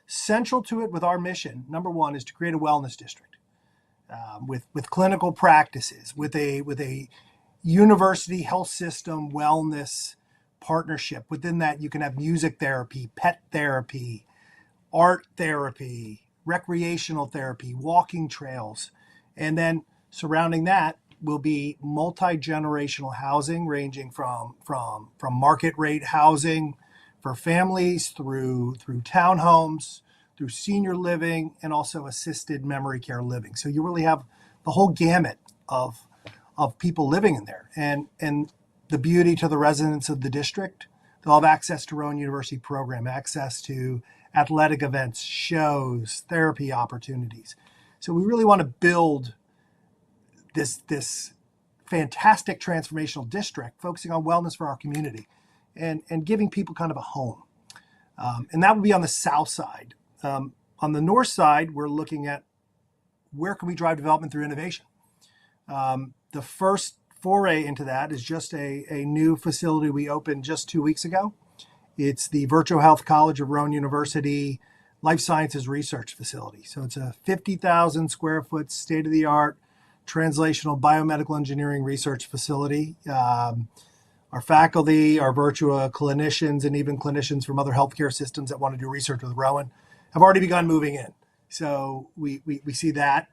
Central to it with our mission, number one, is to create a wellness district with clinical practices, with a university health system wellness partnership. Within that, you can have music therapy, pet therapy, art therapy, recreational therapy, walking trails. And then surrounding that will be multi-generational housing, ranging from market rate housing for families through townhomes, through senior living, and also assisted memory care living. So you really have the whole gamut of people living in there. And the beauty to the residents of the district, they'll have access to Rowan University program, access to athletic events, shows, therapy opportunities. So we really want to build this fantastic transformational district, focusing on wellness for our community and giving people kind of a home. And that would be on the south side. On the north side, we're looking at where can we drive development through innovation. The first foray into that is just a new facility we opened just 2 weeks ago. It's the Virtual Health College of Rowan University Life Sciences Research Facility. So it's a 50,000 square foot state of the art translational biomedical engineering research facility. Our faculty, our Virtua clinicians, and even clinicians from other healthcare systems that want to do research with Rowan have already begun moving in. So we see that.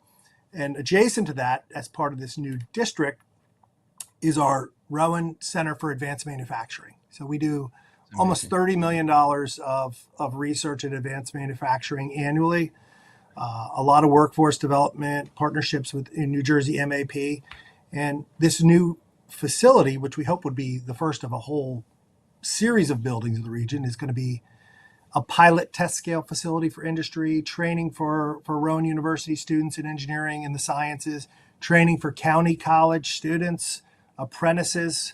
And adjacent to that, as part of this new district, is our Rowan Center for Advanced Manufacturing. So we do almost $30 million of research in advanced manufacturing annually. A lot of workforce development, partnerships in New Jersey MAP. And this new facility, which we hope would be the first of a whole series of buildings in the region, is going to be a pilot test scale facility for industry, training for Rowan University students in engineering and the sciences, training for county college students, apprentices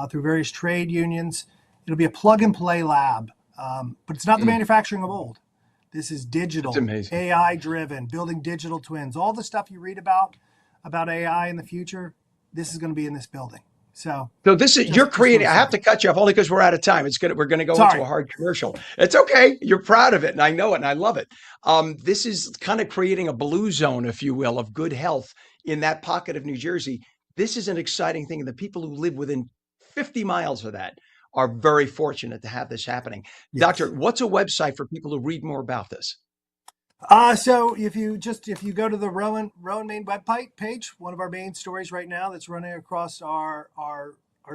through various trade unions. It'll be a plug and play lab, but it's not the manufacturing of old. This is digital, AI driven, building digital twins, all the stuff you read about AI in the future. This is going to be in this building. So this is you're creating. I have to cut you off only because we're out of time. We're going to go into a hard commercial. It's okay. You're proud of it, and I know it, and I love it. This is kind of creating a blue zone, if you will, of good health in that pocket of New Jersey. This is an exciting thing, and the people who live within 50 miles of that are very fortunate to have this happening. Yes. Doctor, what's a website for people to read more about this? So if you go to the Rowan main web page, one of our main stories right now that's running across our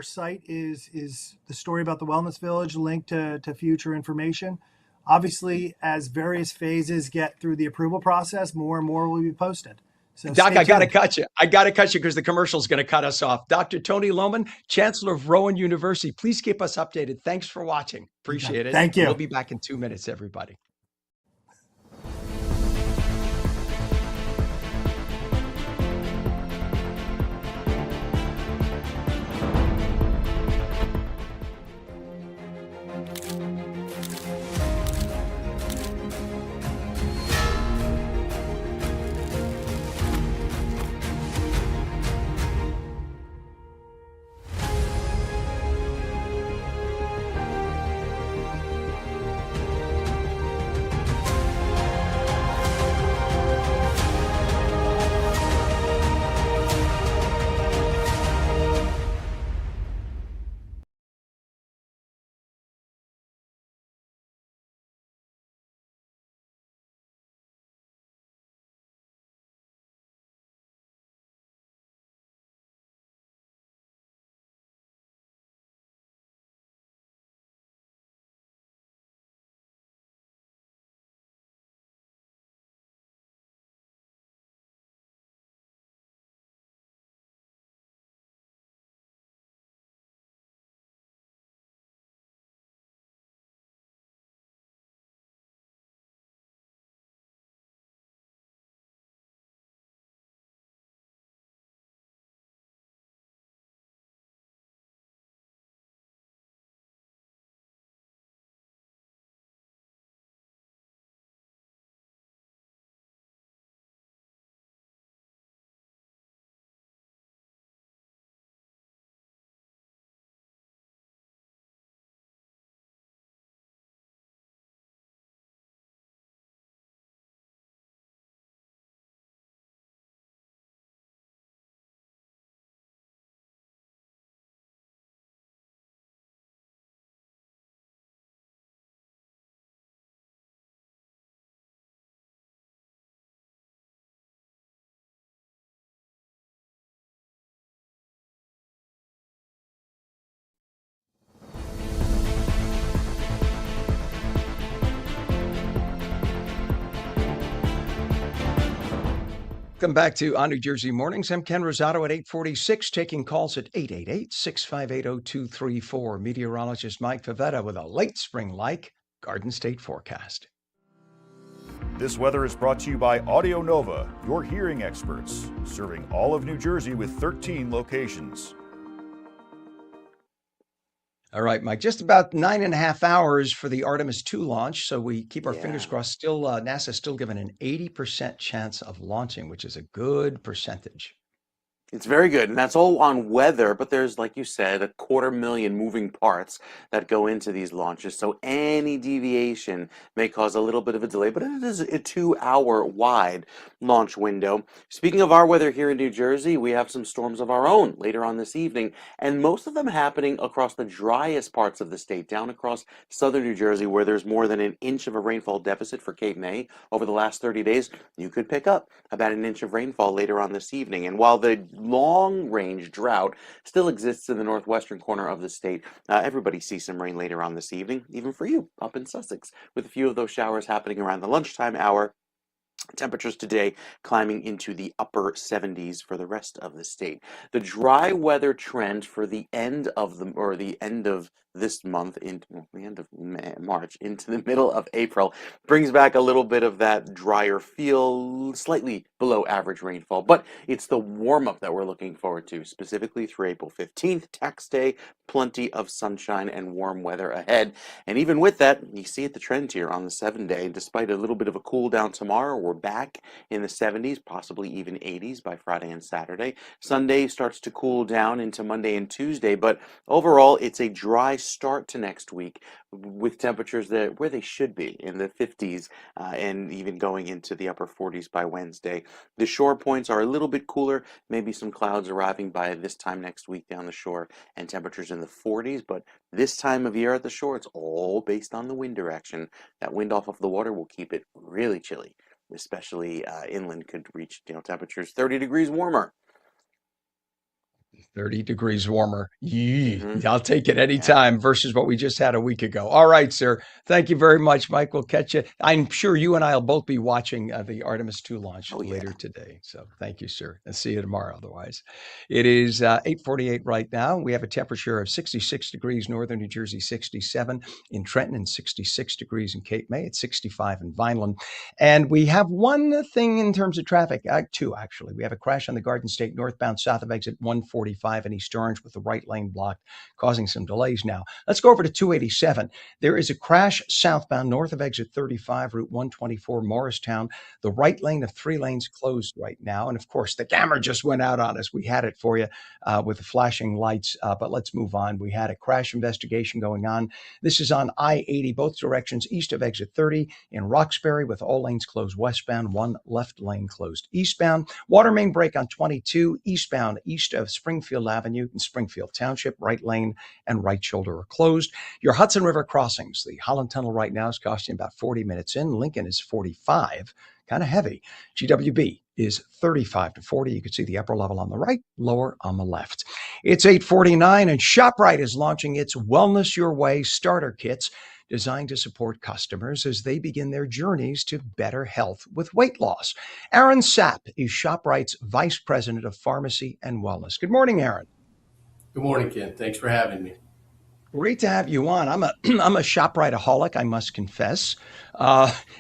site is the story about the Wellness Village, linked to future information. Obviously, as various phases get through the approval process, more and more will be posted. So Doc, I got to cut you. Because the commercial is going to cut us off. Dr. Tony Lohman, Chancellor of Rowan University. Please keep us updated. Thanks for watching. Appreciate it. Thank you. We'll be back in 2 minutes, everybody. Welcome back to On New Jersey Mornings. I'm Ken Rosato at 8:46, taking calls at 888-658-0234. Meteorologist Mike Favetta with a late spring-like Garden State forecast. This weather is brought to you by Audio Nova, your hearing experts, serving all of New Jersey with 13 locations. All right, Mike, just about 9.5 hours for the Artemis 2 launch. So we keep our fingers crossed. Still, NASA's still given an 80% chance of launching, which is a good percentage. It's very good, and that's all on weather, but there's, like you said, 250,000 moving parts that go into these launches. So any deviation may cause a little bit of a delay, but it is a 2-hour wide launch window. Speaking of our weather here in New Jersey, we have some storms of our own later on this evening, and most of them happening across the driest parts of the state, down across southern New Jersey, where there's more than an inch of a rainfall deficit for Cape May over the last 30 days. You could pick up about an inch of rainfall later on this evening. And while the long-range drought still exists in the northwestern corner of the state, everybody sees some rain later on this evening, even for you up in Sussex, with a few of those showers happening around the lunchtime hour. Temperatures today climbing into the upper 70s for the rest of the state. The dry weather trend for the end of this month, the end of March into the middle of April, brings back a little bit of that drier feel, slightly below average rainfall. But it's the warm up that we're looking forward to, specifically through April 15th, tax day. Plenty of sunshine and warm weather ahead. And even with that, you see the trend here on the 7-day. Despite a little bit of a cool down tomorrow, we're back in the 70s, possibly even 80s by Friday and Saturday. Sunday starts to cool down into Monday and Tuesday, but overall, it's a dry start to next week with temperatures where they should be in the 50s and even going into the upper 40s by Wednesday. The shore points are a little bit cooler, maybe some clouds arriving by this time next week down the shore, and temperatures in the 40s, but this time of year at the shore, it's all based on the wind direction. That wind off of the water will keep it really chilly, especially inland could reach temperatures 30 degrees warmer. 30 degrees warmer. Yee, I'll take it anytime versus what we just had a week ago. All right, sir. Thank you very much, Mike. We'll catch you. I'm sure you and I will both be watching the Artemis 2 launch later today. So thank you, sir. And see you tomorrow otherwise. It is 8:48 right now. We have a temperature of 66 degrees northern New Jersey, 67 in Trenton, and 66 degrees in Cape May. It's 65 in Vineland. And we have one thing in terms of traffic, two actually. We have a crash on the Garden State northbound south of exit 145 in East Orange with the right lane blocked, causing some delays now. Let's go over to 287. There is a crash southbound north of exit 35, Route 124, Morristown. The right lane of 3 lanes closed right now. And of course, the camera just went out on us. We had it for you with the flashing lights, but let's move on. We had a crash investigation going on. This is on I-80, both directions east of exit 30 in Roxbury with all lanes closed westbound, 1 left lane closed eastbound. Water main break on 22 eastbound east of Springfield Avenue in Springfield Township, right lane and right shoulder are closed. Your Hudson River crossings, the Holland Tunnel right now is costing about 40 minutes in. Lincoln is 45, kind of heavy. GWB is 35 to 40. You can see the upper level on the right, lower on the left. It's 8:49 and ShopRite is launching its Wellness Your Way starter kits designed to support customers as they begin their journeys to better health with weight loss. Aaron Sapp is ShopRite's Vice President of Pharmacy and Wellness. Good morning, Aaron. Good morning, Ken. Thanks for having me. Great to have you on. I'm a ShopRite-aholic, I must confess.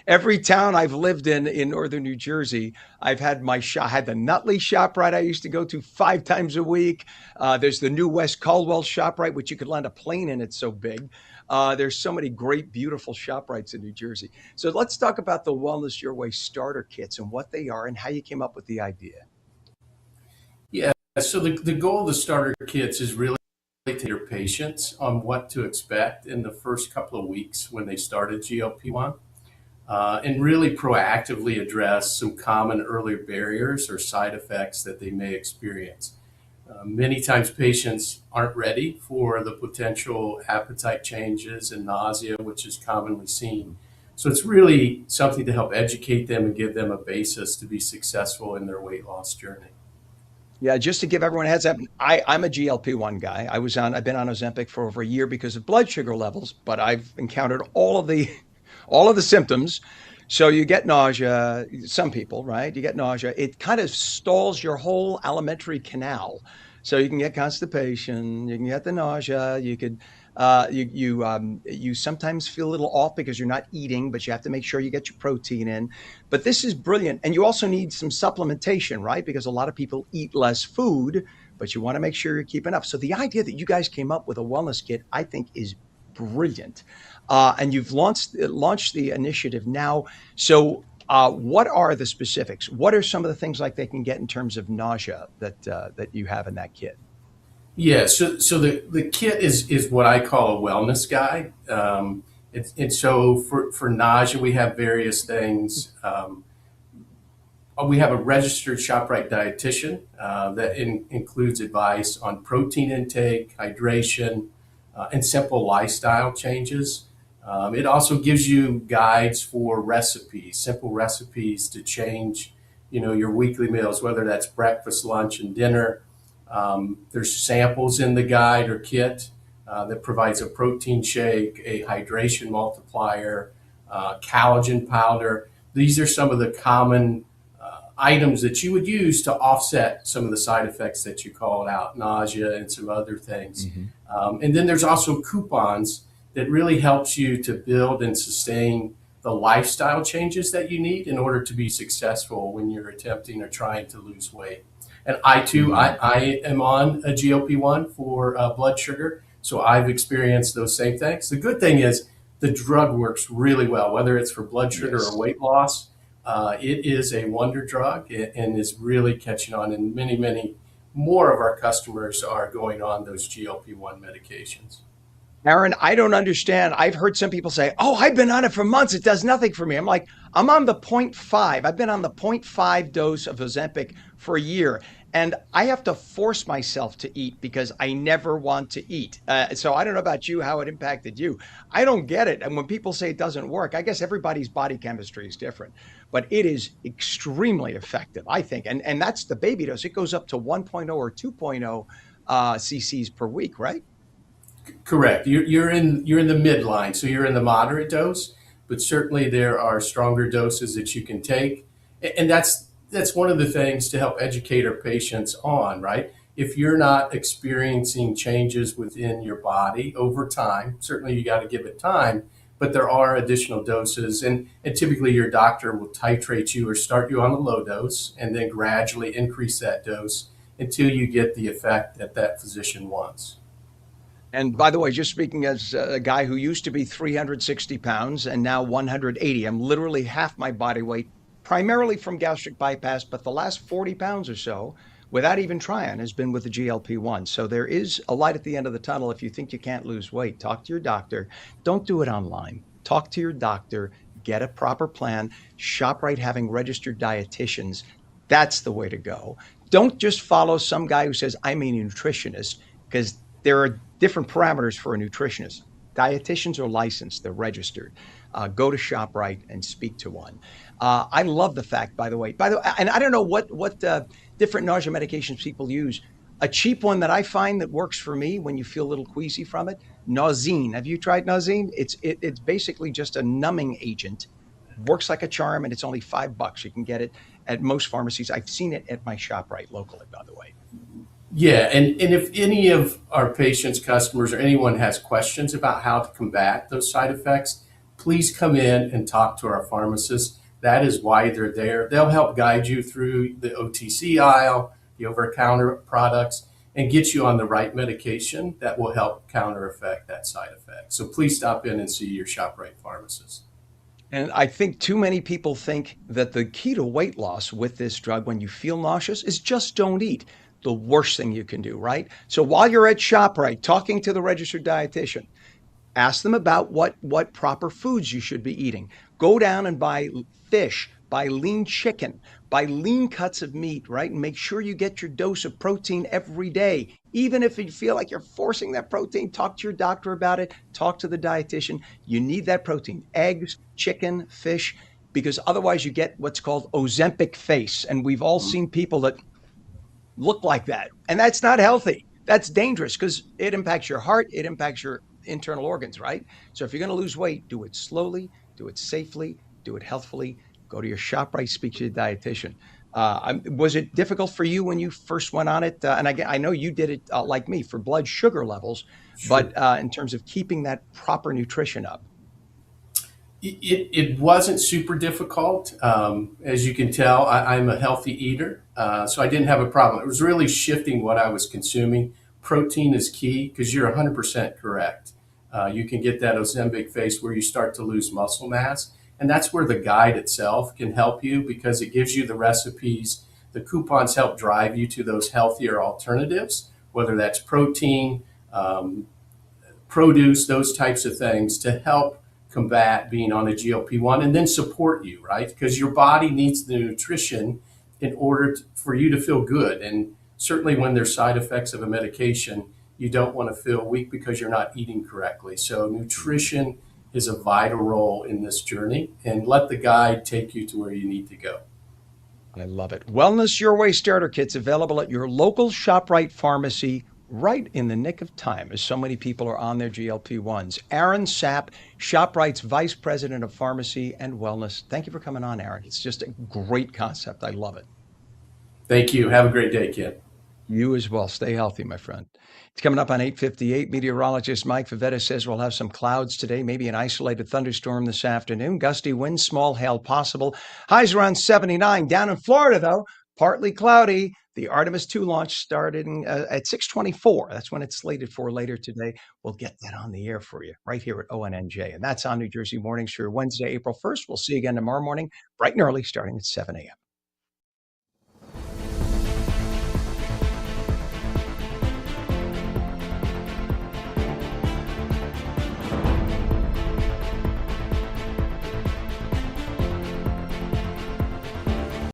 Every town I've lived in northern New Jersey, I've had I had the Nutley ShopRite I used to go to 5 times a week. There's the new West Caldwell ShopRite, which you could land a plane in. It's so big. There's so many great, beautiful ShopRites in New Jersey. So let's talk about the Wellness Your Way starter kits and what they are and how you came up with the idea. Yeah, so the goal of the starter kits is really to your patients on what to expect in the first couple of weeks when they started GLP-1 and really proactively address some common early barriers or side effects that they may experience. Many times patients aren't ready for the potential appetite changes and nausea, which is commonly seen. So it's really something to help educate them and give them a basis to be successful in their weight loss journey. Yeah, just to give everyone a heads up, I'm a GLP-1 guy. I've been on Ozempic for over a year because of blood sugar levels, but I've encountered all of the symptoms. So you get nausea, some people, right? You get nausea. It kind of stalls your whole alimentary canal. So you can get constipation, you can get the nausea, you could you sometimes feel a little off because you're not eating, but you have to make sure you get your protein in. But this is brilliant. And you also need some supplementation, right? Because a lot of people eat less food, but you want to make sure you're keeping up. So the idea that you guys came up with a wellness kit, I think is brilliant. And you've launched the initiative now. So What are the specifics? What are some of the things like they can get in terms of nausea that you have in that kit? Yeah, so the kit is what I call a wellness guide. And so for nausea, we have various things. We have a registered ShopRite dietitian that includes advice on protein intake, hydration, and simple lifestyle changes. It also gives you guides for recipes, simple recipes to change, your weekly meals, whether that's breakfast, lunch, and dinner. There's samples in the guide or kit that provides a protein shake, a hydration multiplier, collagen powder. These are some of the common items that you would use to offset some of the side effects that you called out, nausea and some other things. And then there's also coupons that really helps you to build and sustain the lifestyle changes that you need in order to be successful when you're attempting or trying to lose weight. And I too, I am on a GLP-1 for blood sugar, so I've experienced those same things. The good thing is the drug works really well, whether it's for blood sugar or weight loss. It is a wonder drug and is really catching on, and many, many more of our customers are going on those GLP-1 medications. Aaron, I don't understand. I've heard some people say, "Oh, I've been on it for months. It does nothing for me." I'm like, I'm on the 0.5. I've been on the 0.5 dose of Ozempic for a year, and I have to force myself to eat because I never want to eat. So I don't know about you, how it impacted you. I don't get it. And when people say it doesn't work, I guess everybody's body chemistry is different, but it is extremely effective, I think. And that's the baby dose. It goes up to 1.0 or 2.0 cc's per week, right? Correct. You're in the midline, so you're in the moderate dose, but certainly there are stronger doses that you can take, and that's one of the things to help educate our patients on, right? If you're not experiencing changes within your body over time, certainly you got to give it time, but there are additional doses, and typically your doctor will titrate you or start you on a low dose and then gradually increase that dose until you get the effect that that physician wants. And by the way, just speaking as a guy who used to be 360 pounds and now 180, I'm literally half my body weight, primarily from gastric bypass, but the last 40 pounds or so, without even trying, has been with the GLP-1. So there is a light at the end of the tunnel. If you think you can't lose weight, talk to your doctor. Don't do it online. Talk to your doctor, get a proper plan. ShopRite having registered dietitians, that's the way to go. Don't just follow some guy who says, I'm a nutritionist, because there are different parameters for a nutritionist. Dietitians are licensed, they're registered. Go to ShopRite and speak to one. I love the fact, by the way, and I don't know what different nausea medications people use. A cheap one that I find that works for me when you feel a little queasy from it, Nausine. Have you tried Nausine? It's basically just a numbing agent. Works like a charm, and it's only $5. You can get it at most pharmacies. I've seen it at my ShopRite locally, by the way. Yeah, and if any of our patients, customers, or anyone has questions about how to combat those side effects, please come in and talk to our pharmacist. That is why they're there. They'll help guide you through the OTC aisle, the over-the-counter products, and get you on the right medication that will help counter-effect that side effect. So please stop in and see your ShopRite pharmacist. And I think too many people think that the key to weight loss with this drug, when you feel nauseous, is just don't eat. The worst thing you can do, right? So while you're at ShopRite talking to the registered dietitian, ask them about what proper foods you should be eating. Go down and buy fish, buy lean chicken, buy lean cuts of meat, right? And make sure you get your dose of protein every day. Even if you feel like you're forcing that protein, talk to your doctor about it, talk to the dietitian. You need that protein, eggs, chicken, fish, because otherwise you get what's called Ozempic face. And we've all seen people that look like that. And that's not healthy. That's dangerous because it impacts your heart. It impacts your internal organs, right? So if you're going to lose weight, do it slowly, do it safely, do it healthfully. Go to your ShopRite, speak to your dietitian. Was it difficult for you when you first went on it? And I know you did it like me for blood sugar levels, Sure. but in terms of keeping that proper nutrition up. It wasn't super difficult. As you can tell, I'm a healthy eater, so I didn't have a problem. It was really shifting what I was consuming. Protein is key because you're 100% correct. You can get that Ozempic face where you start to lose muscle mass, And that's where the guide itself can help you, because it gives you the recipes. The coupons help drive you to those healthier alternatives, whether that's protein, produce, those types of things, to help combat being on a GLP-1 and then support you, right? Because your body needs the nutrition in order for you to feel good. And certainly when there's side effects of a medication, you don't want to feel weak because you're not eating correctly. So nutrition is a vital role in this journey, and let the guide take you to where you need to go. I love it. Wellness Your Way starter kits available at your local ShopRite pharmacy, right in the nick of time, as so many people are on their GLP-1s. Aaron Sapp, ShopRite's Vice President of Pharmacy and Wellness. Thank you for coming on, Aaron. It's just a great concept. I love it. Thank you. Have a great day, Ken. You as well. Stay healthy, my friend. It's coming up on 8:58. Meteorologist Mike Favetta says we'll have some clouds today, maybe an isolated thunderstorm this afternoon. Gusty winds, small hail possible. Highs around 79. Down in Florida, though, partly cloudy. The Artemis 2 launch starting at 6:24. That's when it's slated for later today. We'll get that on the air for you right here at ONNJ. And that's on New Jersey Mornings for Wednesday, April 1st. We'll see you again tomorrow morning, bright and early, starting at 7 a.m.